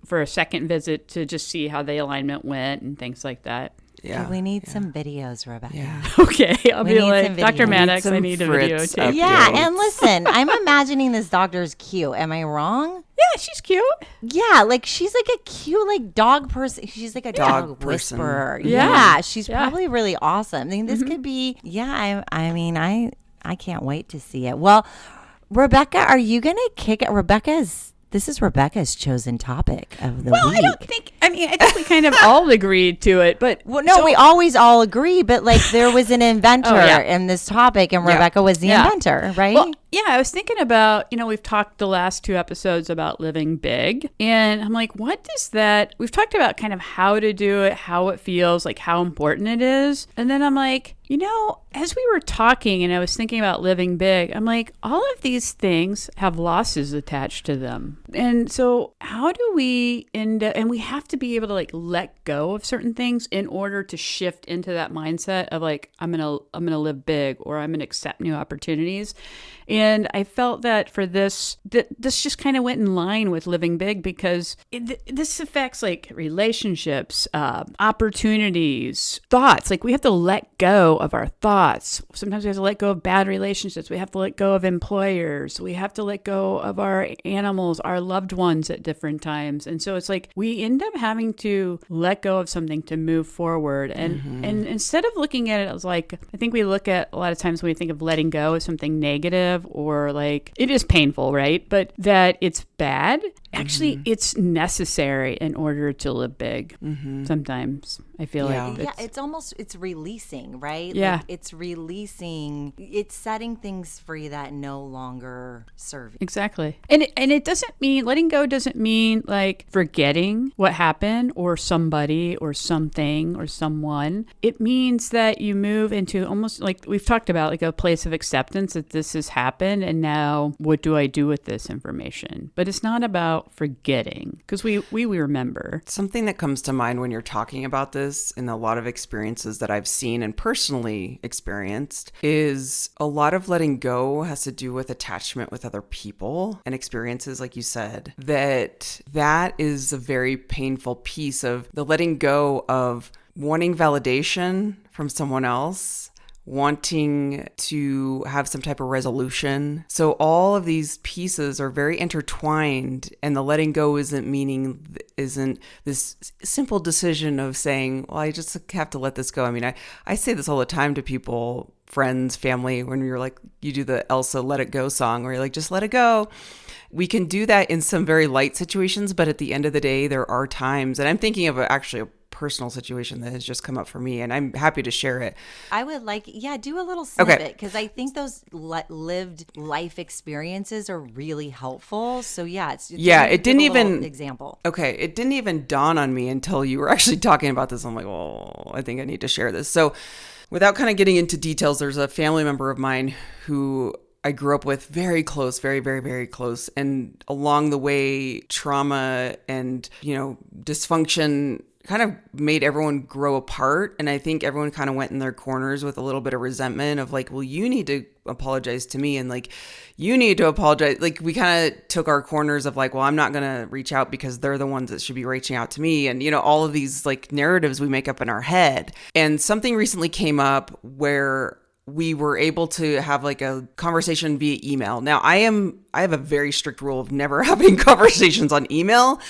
[SPEAKER 2] for a second visit to just see how the alignment went and things like that.
[SPEAKER 1] Yeah.
[SPEAKER 3] We need some videos, Rebecca.
[SPEAKER 1] Yeah.
[SPEAKER 2] Okay, I'll
[SPEAKER 3] We
[SPEAKER 2] be
[SPEAKER 3] need
[SPEAKER 2] like,
[SPEAKER 3] some
[SPEAKER 2] Dr.
[SPEAKER 3] videos.
[SPEAKER 2] Maddox,
[SPEAKER 1] Need
[SPEAKER 2] I
[SPEAKER 1] some
[SPEAKER 2] need a video
[SPEAKER 1] Fritz
[SPEAKER 2] too.
[SPEAKER 1] updates.
[SPEAKER 3] Yeah, and listen, I'm imagining this doctor's cute. Am I wrong?
[SPEAKER 2] Yeah, she's cute.
[SPEAKER 3] Yeah, like she's like a cute like dog person. She's like a dog
[SPEAKER 1] person.
[SPEAKER 3] whisperer.
[SPEAKER 2] Yeah.
[SPEAKER 3] Yeah, she's
[SPEAKER 2] Yeah.
[SPEAKER 3] probably really awesome. I mean, this could be. Yeah, I mean, I can't wait to see it. Well, Rebecca, are you gonna kick it? This is Rebecca's chosen topic of the week.
[SPEAKER 2] I think we kind of all agreed to it, but
[SPEAKER 3] Well, no, we always all agree, but like there was an inventor
[SPEAKER 2] yeah.
[SPEAKER 3] in this topic, and
[SPEAKER 1] Yeah.
[SPEAKER 3] Rebecca was the
[SPEAKER 2] Yeah.
[SPEAKER 3] inventor, right?
[SPEAKER 2] Well, yeah, I was thinking about, we've talked the last 2 episodes about living big. And I'm like, what does that? We've talked about kind of how to do it, how it feels, like how important it is. And then I'm like, as we were talking and I was thinking about living big, I'm like, all of these things have losses attached to them. And so how do we end up, and we have to be able to like let go of certain things in order to shift into that mindset of like, I'm going to live big, or I'm going to accept new opportunities. And I felt that for this just kind of went in line with living big, because this affects like relationships, opportunities, thoughts. Like we have to let go of our thoughts. Sometimes we have to let go of bad relationships. We have to let go of employers. We have to let go of our animals, our loved ones at different times. And so it's like we end up having to let go of something to move forward. And and instead of looking at it as like, I think we look at a lot of times when we think of letting go as something negative or like it is painful, right? But that it's bad. Actually, it's necessary in order to live big. Sometimes I feel like
[SPEAKER 3] it's releasing, right?
[SPEAKER 2] Yeah.
[SPEAKER 3] Like it's releasing, it's setting things free that no longer serve you.
[SPEAKER 2] Exactly. And it doesn't mean, letting go doesn't mean like forgetting what happened or somebody or something or someone. It means that you move into almost like we've talked about, like a place of acceptance that this has happened and now what do I do with this information? But it's not about forgetting because we remember.
[SPEAKER 1] Something that comes to mind when you're talking about this in a lot of experiences that I've seen and personally experienced is a lot of letting go has to do with attachment with other people and experiences, like you said, that is a very painful piece of the letting go of wanting validation from someone else, wanting to have some type of resolution. So all of these pieces are very intertwined, and the letting go isn't this simple decision of saying, well, I just have to let this go. I mean, I say this all the time to people, friends, family, when you're like, you do the Elsa Let It Go song where you're like, just let it go. We can do that in some very light situations, but at the end of the day, there are times, and I'm thinking of actually a personal situation that has just come up for me, and I'm happy to share it.
[SPEAKER 3] I would like, do a little snippet because I think those lived life experiences are really helpful. So it didn't even example.
[SPEAKER 1] Okay, it didn't even dawn on me until you were actually talking about this. I'm like, well, I think I need to share this. So, without kind of getting into details, there's a family member of mine who I grew up with, very close, very, very, very close. And along the way, trauma and, dysfunction kind of made everyone grow apart. And I think everyone kind of went in their corners with a little bit of resentment of like, well, you need to apologize to me. And like, you need to apologize. Like we kind of took our corners of like, well, I'm not going to reach out because they're the ones that should be reaching out to me. And, all of these like narratives we make up in our head. And something recently came up where we were able to have like a conversation via email. Now I have a very strict rule of never having conversations on email.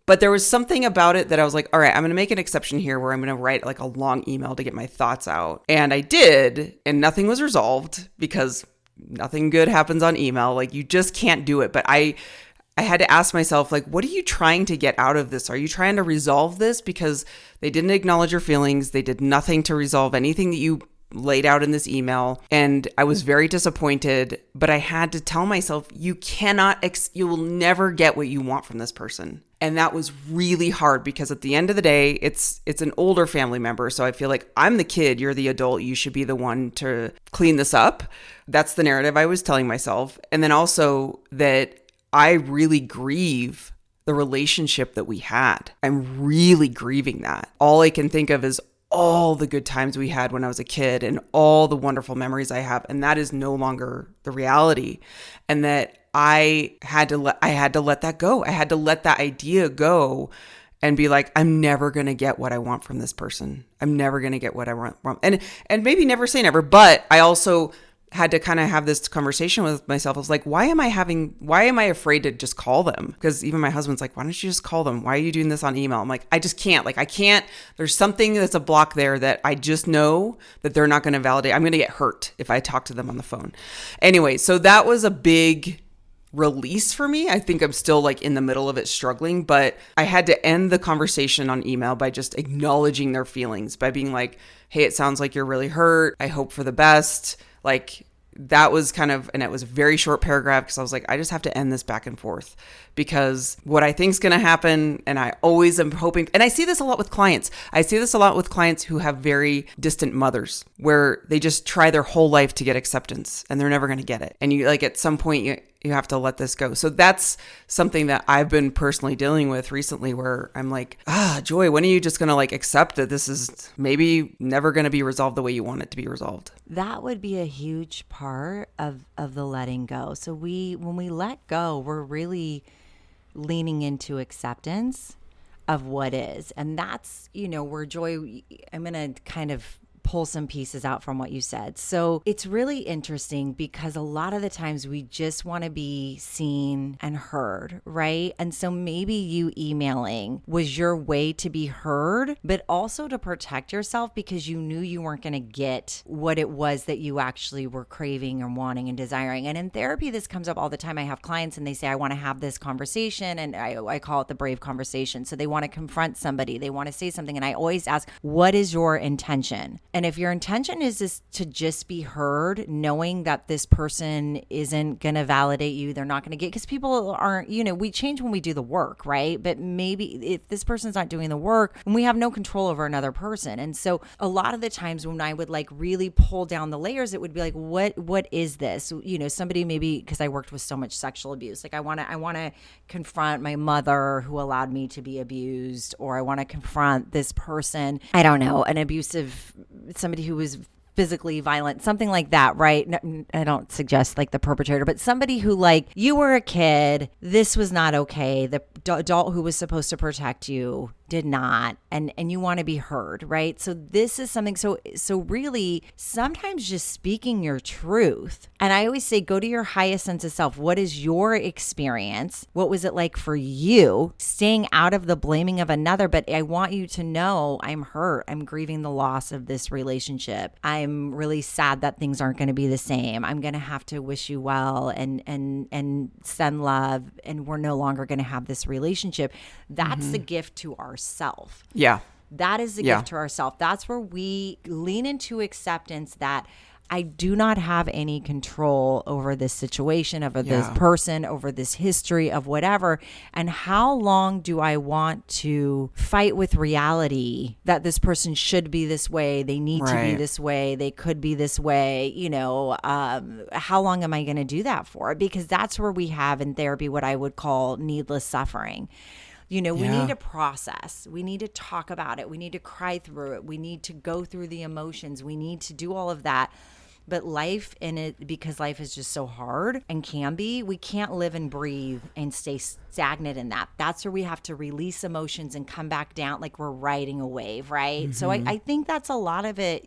[SPEAKER 1] But there was something about it that I was like, all right, I'm going to make an exception here where I'm going to write like a long email to get my thoughts out. And I did, and nothing was resolved because nothing good happens on email. Like you just can't do it. But I had to ask myself, like, what are you trying to get out of this? Are you trying to resolve this? Because they didn't acknowledge your feelings. They did nothing to resolve anything that you laid out in this email. And I was very disappointed, but I had to tell myself, you will never get what you want from this person. And that was really hard because at the end of the day, it's an older family member. So I feel like I'm the kid, you're the adult, you should be the one to clean this up. That's the narrative I was telling myself. And then also that I really grieve the relationship that we had. I'm really grieving that. All I can think of is all the good times we had when I was a kid and all the wonderful memories I have. And that is no longer the reality. And that I had to let that go. I had to let that idea go and be like, I'm never going to get what I want from this person. I'm never going to get what I want from, and maybe never say never, but I also had to kind of have this conversation with myself. I was like, why am I afraid to just call them? Because even my husband's like, why don't you just call them? Why are you doing this on email? I'm like, I just can't. Like, I can't. There's something that's a block there that I just know that they're not going to validate. I'm going to get hurt if I talk to them on the phone. Anyway, so that was a big release for me. I think I'm still like in the middle of it struggling, but I had to end the conversation on email by just acknowledging their feelings, by being like, hey, it sounds like you're really hurt. I hope for the best. Like that was kind of, and it was a very short paragraph because I was like, I just have to end this back and forth because what I think is going to happen, and I always am hoping, and I see this a lot with clients. I see this a lot with clients who have very distant mothers where they just try their whole life to get acceptance and they're never going to get it. And you like at some point you have to let this go. So that's something that I've been personally dealing with recently where I'm like, Joy, when are you just going to like accept that this is maybe never going to be resolved the way you want it to be resolved?
[SPEAKER 3] That would be a huge part of the letting go. So when we let go, we're really leaning into acceptance of what is. And that's, where Joy, I'm going to kind of pull some pieces out from what you said. So it's really interesting because a lot of the times we just want to be seen and heard, right? And so maybe you emailing was your way to be heard, but also to protect yourself because you knew you weren't going to get what it was that you actually were craving and wanting and desiring. And in therapy, this comes up all the time. I have clients and they say, I want to have this conversation, and I call it the brave conversation. So they want to confront somebody, they want to say something. And I always ask, what is your intention? And if your intention is to just be heard, knowing that this person isn't going to validate you, they're not going to get, because people aren't, we change when we do the work, right? But maybe if this person's not doing the work, we have no control over another person. And so a lot of the times when I would like really pull down the layers, it would be like, what is this? Somebody maybe, because I worked with so much sexual abuse, like I want to confront my mother who allowed me to be abused, or I want to confront this person, I don't know, an abusive, somebody who was physically violent, something like that, right? No, I don't suggest like the perpetrator, but somebody who like, you were a kid, this was not okay. The adult who was supposed to protect you did not, and you want to be heard, right? So this is something, so really sometimes just speaking your truth. And I always say, go to your highest sense of self. What is your experience? What was it like for you? Staying out of the blaming of another, but I want you to know, I'm hurt. I'm grieving the loss of this relationship. I'm really sad that things aren't going to be the same. I'm going to have to wish you well and send love, and we're no longer going to have this relationship. That's the gift to ourself.
[SPEAKER 1] Yeah.
[SPEAKER 3] That is the gift to ourself. That's where we lean into acceptance that I do not have any control over this situation, over this person, over this history of whatever. And how long do I want to fight with reality that this person should be this way? They need to be this way. They could be this way. How long am I going to do that for? Because that's where we have in therapy what I would call needless suffering. We need to process. We need to talk about it. We need to cry through it. We need to go through the emotions. We need to do all of that. But life in it, because life is just so hard and can be, we can't live and breathe and stay stagnant in that. That's where we have to release emotions and come back down like we're riding a wave, right? Mm-hmm. So I think that's a lot of it,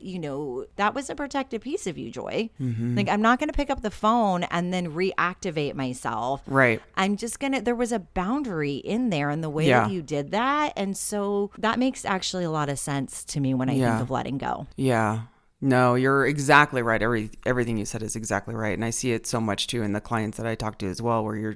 [SPEAKER 3] that was a protective piece of you, Joy. Mm-hmm. Like, I'm not going to pick up the phone and then reactivate myself.
[SPEAKER 1] Right.
[SPEAKER 3] I'm just there was a boundary in there in the way that you did that. And so that makes actually a lot of sense to me when I think of letting go.
[SPEAKER 1] Yeah. No, you're exactly right. Everything you said is exactly right. And I see it so much too in the clients that I talk to as well, where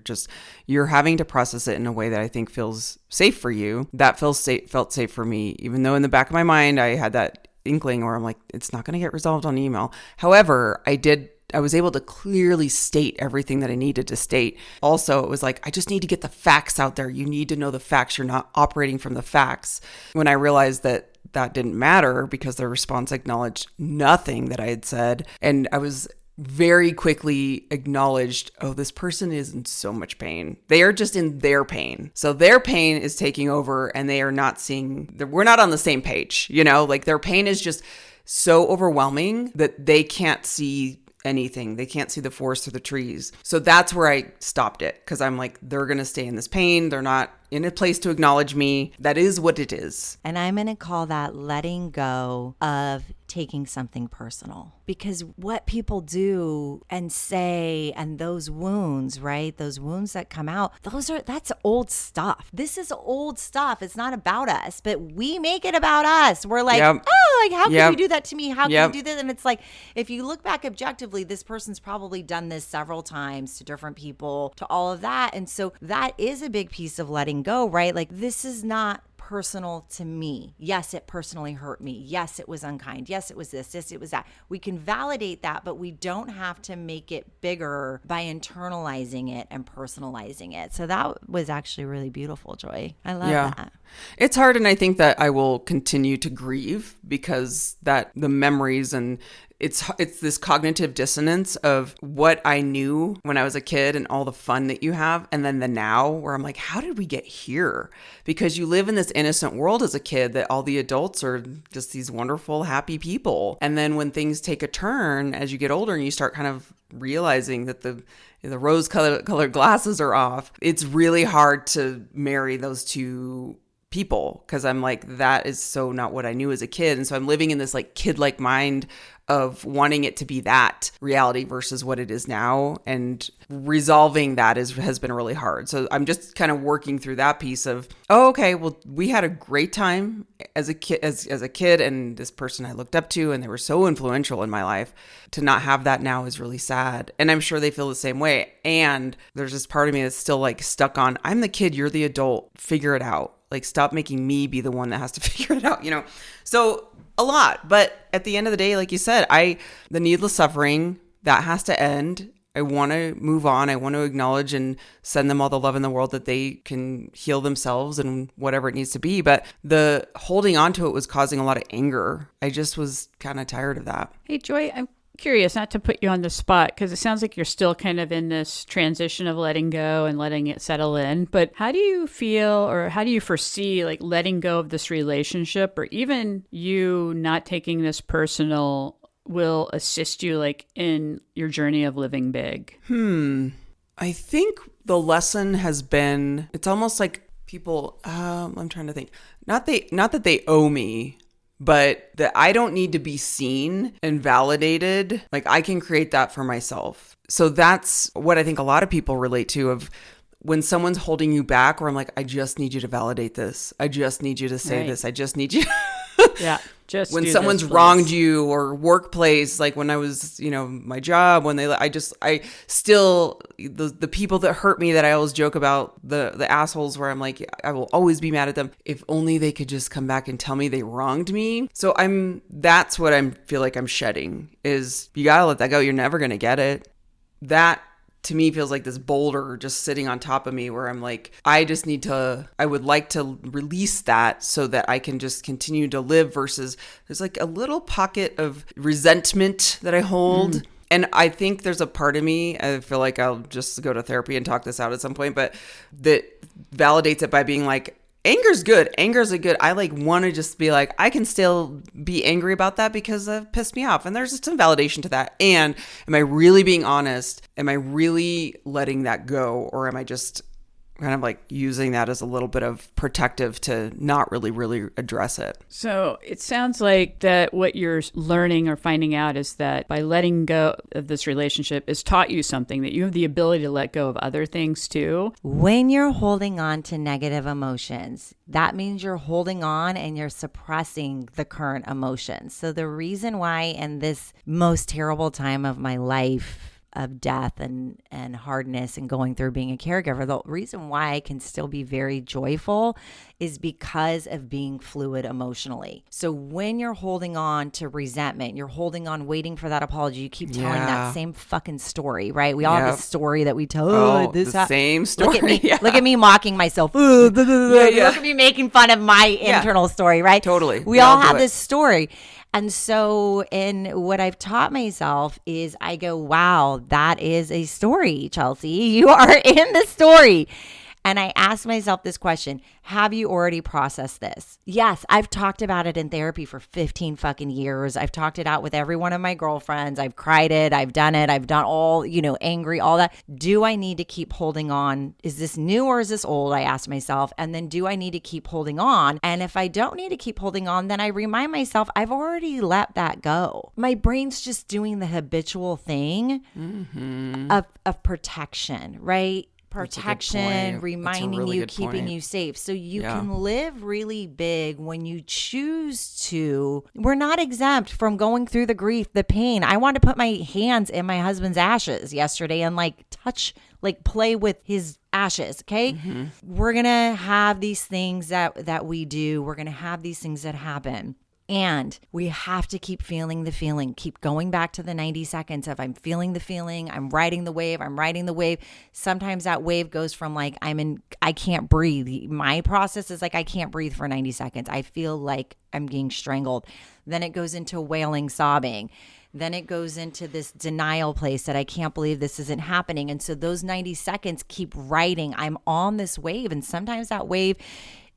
[SPEAKER 1] you're having to process it in a way that I think feels safe for you. That felt safe for me, even though in the back of my mind, I had that inkling where I'm like, it's not going to get resolved on email. However, I was able to clearly state everything that I needed to state. Also, it was like, I just need to get the facts out there. You need to know the facts. You're not operating from the facts. When I realized that didn't matter because their response acknowledged nothing that I had said. And I was very quickly acknowledged, oh, this person is in so much pain. They are just in their pain. So their pain is taking over, and they are not we're not on the same page, like their pain is just so overwhelming that they can't see anything. They can't see the forest through the trees. So that's where I stopped it, because I'm like, they're going to stay in this pain. They're not in a place to acknowledge me. That is what it is.
[SPEAKER 3] And I'm going to call that letting go of taking something personal. Because what people do and say, and those wounds, right? Those wounds that come out, that's old stuff. This is old stuff. It's not about us, but we make it about us. We're like, how could you do that to me? How can you do this? And it's like, if you look back objectively, this person's probably done this several times to different people, to all of that. And so that is a big piece of letting go, right? Like, this is not personal to me. Yes, it personally hurt me. Yes, it was unkind. Yes, it was this. Yes, it was that. We can validate that, but we don't have to make it bigger by internalizing it and personalizing it. So that was actually really beautiful, Joy. I love that.
[SPEAKER 1] It's hard, and I think that I will continue to grieve because the memories and it's this cognitive dissonance of what I knew when I was a kid and all the fun that you have, and then the now where I'm like, how did we get here? Because you live in this innocent world as a kid that all the adults are just these wonderful, happy people. And then when things take a turn as you get older and you start kind of realizing that the rose colored glasses are off, it's really hard to marry those two people, because I'm like, that is so not what I knew as a kid. And so I'm living in this like kid-like mind of wanting it to be that reality versus what it is now. And resolving that has been really hard. So I'm just kind of working through that piece of, oh, okay, well, we had a great time as a kid, as a kid, and this person I looked up to, and they were so influential in my life. To not have that now is really sad. And I'm sure they feel the same way. And there's this part of me that's still like stuck on, I'm the kid, you're the adult, figure it out. Like, stop making me be the one that has to figure it out, So a lot. But at the end of the day, like you said, the needless suffering, that has to end. I want to move on. I want to acknowledge and send them all the love in the world that they can heal themselves and whatever it needs to be. But the holding on to it was causing a lot of anger. I just was kind of tired of that.
[SPEAKER 2] Hey, Joy, I'm curious, not to put you on the spot, because it sounds like you're still kind of in this transition of letting go and letting it settle in. But how do you feel, or how do you foresee like letting go of this relationship, or even you not taking this personal will assist you like in your journey of living big?
[SPEAKER 1] I think the lesson has been, it's almost like people, I'm trying to think, not that they owe me, but that I don't need to be seen and validated. Like, I can create that for myself. So that's what I think a lot of people relate to, of when someone's holding you back, where I'm like, I just need you to validate this. I just need you to say this. I just need you.
[SPEAKER 2] Yeah. Just
[SPEAKER 1] when someone's wronged you, or workplace, like when I was, my job, when I still, the people that hurt me, that I always joke about, the assholes, where I'm like, I will always be mad at them. If only they could just come back and tell me they wronged me. So that's what I feel like I'm shedding, is you gotta let that go. You're never going to get it. That to me feels like this boulder just sitting on top of me, where I'm like, I would like to release that so that I can just continue to live, versus there's like a little pocket of resentment that I hold. And I think there's a part of me, I feel like I'll just go to therapy and talk this out at some point, but that validates it by being like, anger's good. Anger's a good. I like want to just be like, I can still be angry about that because it pissed me off. And there's just some validation to that. And am I really being honest? Am I really letting that go? Or am I just kind of like using that as a little bit of protective to not really address it?
[SPEAKER 2] So it sounds like that what you're learning or finding out is that by letting go of this relationship has taught you something, that you have the ability to let go of other things too.
[SPEAKER 3] When you're holding on to negative emotions, that means you're holding on and you're suppressing the current emotions. So the reason why in this most terrible time of my life of death and hardness and going through being a caregiver, the reason why I can still be very joyful is because of being fluid emotionally. So when you're holding on to resentment, you're holding on waiting for that apology, you keep telling that same fucking story, right? We all have this story that we tell.
[SPEAKER 1] Same story.
[SPEAKER 3] Look at me, look at me mocking myself. Look at me making fun of my internal story, right?
[SPEAKER 1] Totally.
[SPEAKER 3] We all have this story. And so in what I've taught myself is I go, wow, that is a story, Chelsea. You are in the story. And I ask myself this question, have you already processed this? Yes, I've talked about it in therapy for 15 fucking years. I've talked it out with every one of my girlfriends. I've cried it. I've done it. I've done all, angry, all that. Do I need to keep holding on? Is this new or is this old? I ask myself. And then do I need to keep holding on? And if I don't need to keep holding on, then I remind myself I've already let that go. My brain's just doing the habitual thing of protection, right? Protection, reminding you, keeping you safe. So you can live really big when you choose to. We're not exempt from going through the grief, the pain. I wanted to put my hands in my husband's ashes yesterday and touch, play with his ashes. Okay. We're going to have these things that we do. We're going to have these things that happen. And we have to keep feeling the feeling, keep going back to the 90 seconds of I'm feeling the feeling, I'm riding the wave. Sometimes that wave goes from I can't breathe. My process is I can't breathe for 90 seconds. I feel like I'm being strangled. Then it goes into wailing, sobbing. Then it goes into this denial place that I can't believe this isn't happening. And so those 90 seconds keep riding. I'm on this wave. And sometimes that wave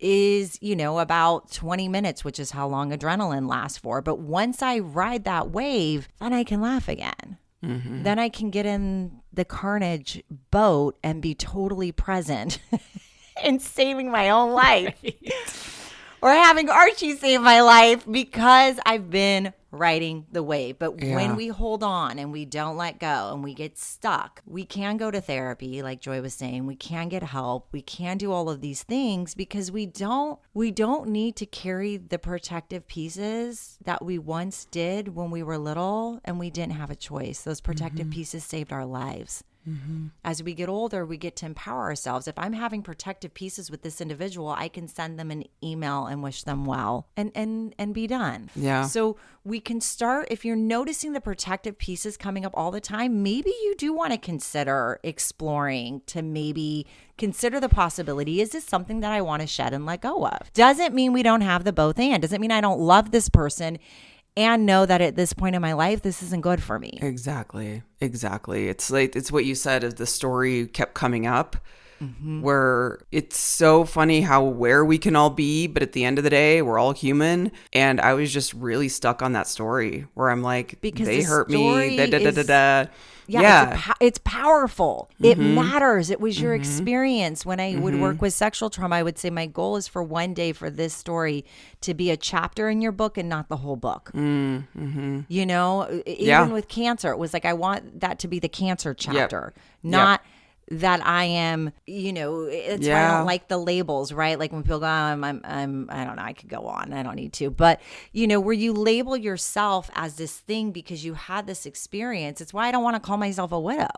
[SPEAKER 3] is, about 20 minutes, which is how long adrenaline lasts for. But once I ride that wave, then I can laugh again. Then I can get in the carnage boat and be totally present and saving my own life. Or having Archie save my life because I've been riding the wave. But when we hold on and we don't let go and we get stuck, we can go to therapy, like Joy was saying. We can get help. We can do all of these things because we don't need to carry the protective pieces that we once did when we were little and we didn't have a choice. Those protective pieces saved our lives. As we get older, we get to empower ourselves. If I'm having protective pieces with this individual, I can send them an email and wish them well and be done.
[SPEAKER 1] Yeah.
[SPEAKER 3] So we can start, if you're noticing the protective pieces coming up all the time, maybe you do want to consider exploring to maybe consider the possibility, is this something that I want to shed and let go of? Doesn't mean we don't have the both and. Doesn't mean I don't love this person and know that at this point in my life, this isn't good for me.
[SPEAKER 1] Exactly. It's like, it's what you said, as the story kept coming up, where it's so funny how aware we can all be, but at the end of the day, we're all human. And I was just really stuck on that story where I'm like,
[SPEAKER 3] because
[SPEAKER 1] they
[SPEAKER 3] the
[SPEAKER 1] hurt
[SPEAKER 3] story
[SPEAKER 1] me.
[SPEAKER 3] is- It's powerful. It matters. It was your experience. When I would work with sexual trauma, I would say my goal is for one day for this story to be a chapter in your book and not the whole book. You know, even with cancer, it was like, I want that to be the cancer chapter, not that I am, you know, it's why I don't like the labels, right? Like when people go, I don't know, I could go on, I don't need to, but you know, where you label yourself as this thing because you had this experience. It's why I don't want to call myself a widow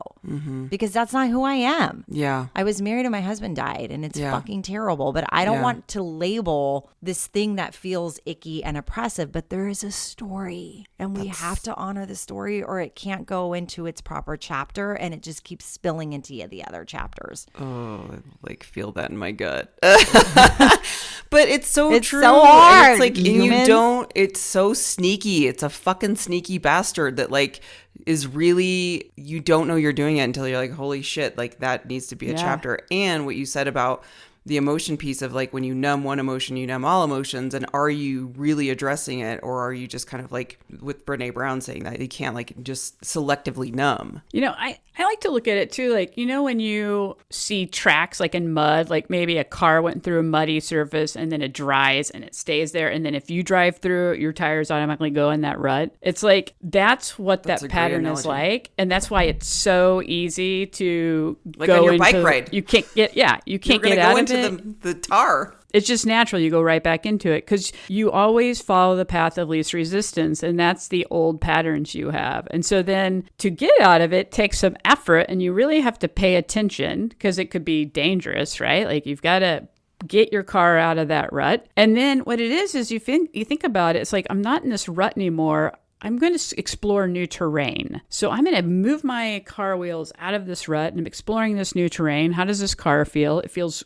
[SPEAKER 3] because that's not who I am.
[SPEAKER 1] Yeah.
[SPEAKER 3] I was married and my husband died and it's fucking terrible, but I don't want to label this thing that feels icky and oppressive, but there is a story and we have to honor the story or it can't go into its proper chapter and it just keeps spilling into the other chapters.
[SPEAKER 1] Oh, I like feel that in my gut. But it's so true.
[SPEAKER 3] So hard.
[SPEAKER 1] It's like, and you
[SPEAKER 3] humans.
[SPEAKER 1] don't, it's so sneaky. It's a fucking sneaky bastard that like is really, you don't know you're doing it until you're like, holy shit, like that needs to be a chapter. And what you said about the emotion piece of like, when you numb one emotion, you numb all emotions. And are you really addressing it? Or are you just kind of like with Brene Brown saying that you can't like just selectively numb?
[SPEAKER 2] You know, I like to look at it too. Like, you know, when you see tracks like in mud, like maybe a car went through a muddy surface and then it dries and it stays there. And then if you drive through, your tires automatically go in that rut. It's like, that's what that pattern is like. And that's why it's so easy to
[SPEAKER 1] like
[SPEAKER 2] go
[SPEAKER 1] on your
[SPEAKER 2] into,
[SPEAKER 1] bike ride.
[SPEAKER 2] You can't get, you can't get out of it.
[SPEAKER 1] The tar.
[SPEAKER 2] It's just natural. You go right back into it because you always follow the path of least resistance. And that's the old patterns you have. And so then to get out of it takes some effort and you really have to pay attention because it could be dangerous, right? Like you've got to get your car out of that rut. And then what it is you think about it, it's like, I'm not in this rut anymore. I'm going to explore new terrain. So I'm going to move my car wheels out of this rut and I'm exploring this new terrain. How does this car feel? It feels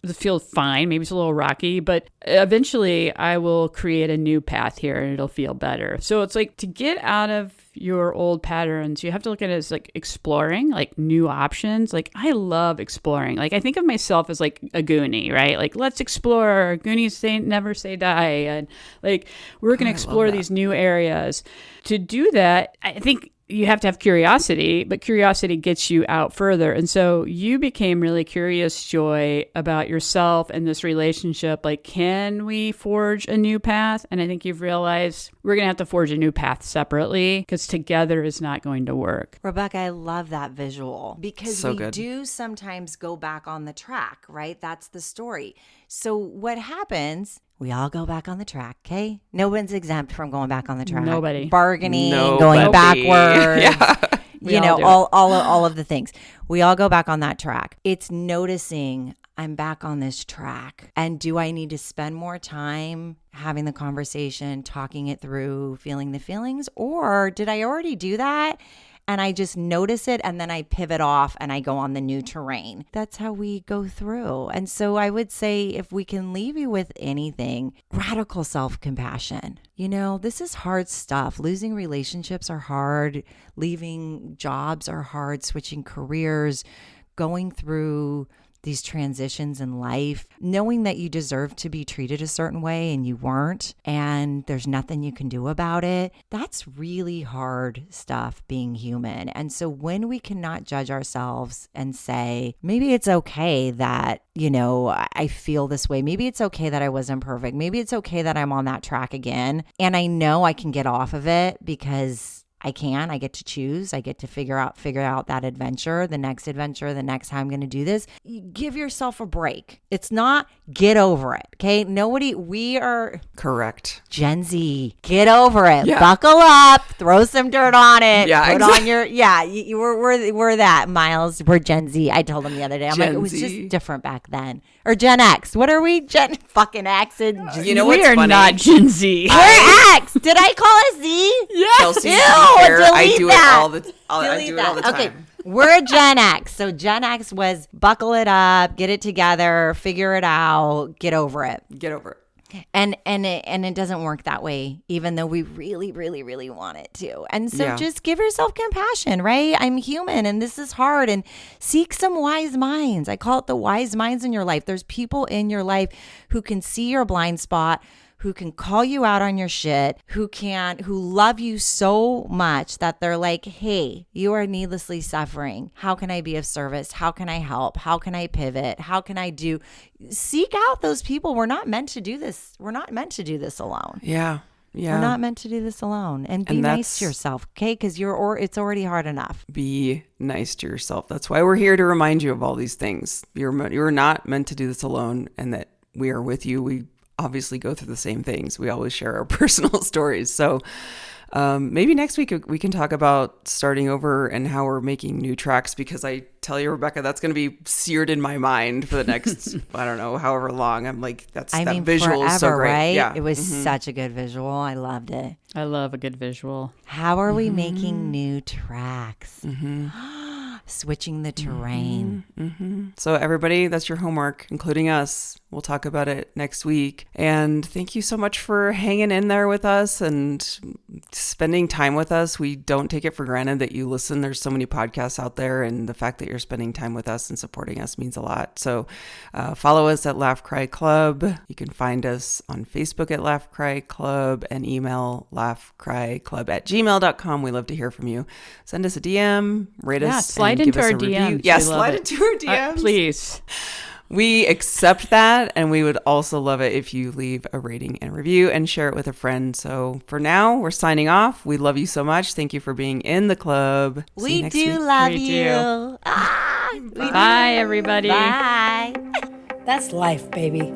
[SPEAKER 2] fine. Maybe it's a little rocky, but eventually I will create a new path here and it'll feel better. So it's like to get out of your old patterns, you have to look at it as like exploring, like new options. Like I love exploring. Like I think of myself as like a Goonie, right? Like let's explore. Goonies never say die. And like we're going to explore these new areas. To do that, I think you have to have curiosity, but curiosity gets you out further. And so you became really curious, Joy, about yourself and this relationship. Like, can we forge a new path? And I think you've realized we're going to have to forge a new path separately because together is not going to work.
[SPEAKER 3] Rebecca, I love that visual because
[SPEAKER 1] So
[SPEAKER 3] we
[SPEAKER 1] good.
[SPEAKER 3] do sometimes go back on the track, right? That's the story. So what happens, we all go back on the track, okay? No one's exempt from going back on the track.
[SPEAKER 2] Nobody.
[SPEAKER 3] Bargaining,
[SPEAKER 1] Nobody.
[SPEAKER 3] going backwards.
[SPEAKER 1] Yeah.
[SPEAKER 2] We
[SPEAKER 3] You
[SPEAKER 2] all
[SPEAKER 3] know,
[SPEAKER 2] do it.
[SPEAKER 3] all of the things. We all go back on that track. It's noticing I'm back on this track. And do I need to spend more time having the conversation, talking it through, feeling the feelings? Or did I already do that? And I just notice it and then I pivot off and I go on the new terrain. That's how we go through. And so I would say if we can leave you with anything, radical self-compassion. You know, this is hard stuff. Losing relationships are hard. Leaving jobs are hard. Switching careers, going through these transitions in life, knowing that you deserve to be treated a certain way and you weren't, and there's nothing you can do about it. That's really hard stuff, being human. And so when we cannot judge ourselves and say, maybe it's okay that, I feel this way. Maybe it's okay that I wasn't perfect. Maybe it's okay that I'm on that track again. And I know I can get off of it because I get to choose. I get to figure out that adventure, the next time I'm going to do this. Give yourself a break. It's not get over it. Okay. We are
[SPEAKER 1] correct.
[SPEAKER 3] Gen Z. Get over it.
[SPEAKER 1] Yeah.
[SPEAKER 3] Buckle up, throw some dirt on it.
[SPEAKER 1] Yeah.
[SPEAKER 3] Put
[SPEAKER 1] exactly.
[SPEAKER 3] on we're that, Miles. We're Gen Z. I told him the other day. I'm like, it was just different back then. Or Gen X. What are we? Gen fucking X and
[SPEAKER 1] You know
[SPEAKER 2] we
[SPEAKER 1] what's
[SPEAKER 2] are
[SPEAKER 1] funny?
[SPEAKER 2] not Gen Z.
[SPEAKER 3] we're X. Did I call us Z?
[SPEAKER 2] Yes.
[SPEAKER 1] Chelsea,
[SPEAKER 3] Ew,
[SPEAKER 1] to be fair, I
[SPEAKER 3] delete
[SPEAKER 1] do
[SPEAKER 3] that.
[SPEAKER 1] it all the I do it all the time.
[SPEAKER 3] Okay, we're Gen X. So Gen X was buckle it up, get it together, figure it out, get over it.
[SPEAKER 1] Get over it.
[SPEAKER 3] And it doesn't work that way, even though we really, really, really want it to. And so just give yourself compassion, right? I'm human and this is hard, and seek some wise minds. I call it the wise minds in your life. There's people in your life who can see your blind spot, who can call you out on your shit, who love you so much that they're like, hey, you are needlessly suffering. How can I be of service? How can I help? How can I pivot? How can I do? Seek out those people. We're not meant to do this. We're not meant to do this alone.
[SPEAKER 1] Yeah. Yeah.
[SPEAKER 3] We're not meant to do this alone. And be nice to yourself, okay? Because it's already hard enough.
[SPEAKER 1] Be nice to yourself. That's why we're here, to remind you of all these things. You're not meant to do this alone, and that we are with you. We obviously go through the same things. We always share our personal stories. So maybe next week we can talk about starting over and how we're making new tracks, because I tell you, Rebecca, that's going to be seared in my mind for the next, I don't know, however long. I'm like, that visual
[SPEAKER 3] forever,
[SPEAKER 1] is so great.
[SPEAKER 3] right?
[SPEAKER 1] Yeah.
[SPEAKER 3] It was such a good visual. I loved it.
[SPEAKER 2] I love a good visual.
[SPEAKER 3] How are we making new tracks? Switching the terrain.
[SPEAKER 1] So everybody, that's your homework, including us. We'll talk about it next week. And thank you so much for hanging in there with us and spending time with us. We don't take it for granted that you listen. There's so many podcasts out there, and the fact that you're spending time with us and supporting us means a lot. So follow us at Laugh Cry Club. You can find us on Facebook at Laugh Cry Club, and email laughcryclub@gmail.com. We love to hear from you. Send us a DM, rate us,
[SPEAKER 2] slide
[SPEAKER 1] and give
[SPEAKER 2] into
[SPEAKER 1] us
[SPEAKER 2] our
[SPEAKER 1] a review.
[SPEAKER 2] DMs.
[SPEAKER 1] Yeah,
[SPEAKER 2] We love
[SPEAKER 1] slide
[SPEAKER 2] it.
[SPEAKER 1] into our DMs.
[SPEAKER 2] Please.
[SPEAKER 1] We accept that, and we would also love it if you leave a rating and review and share it with a friend. So for now, we're signing off. We love you so much. Thank you for being in the club. See
[SPEAKER 3] We
[SPEAKER 1] you next
[SPEAKER 3] do
[SPEAKER 1] week.
[SPEAKER 3] love
[SPEAKER 2] We
[SPEAKER 3] you.
[SPEAKER 2] do.
[SPEAKER 3] Ah,
[SPEAKER 2] Bye, everybody.
[SPEAKER 3] Bye.
[SPEAKER 4] That's life, baby.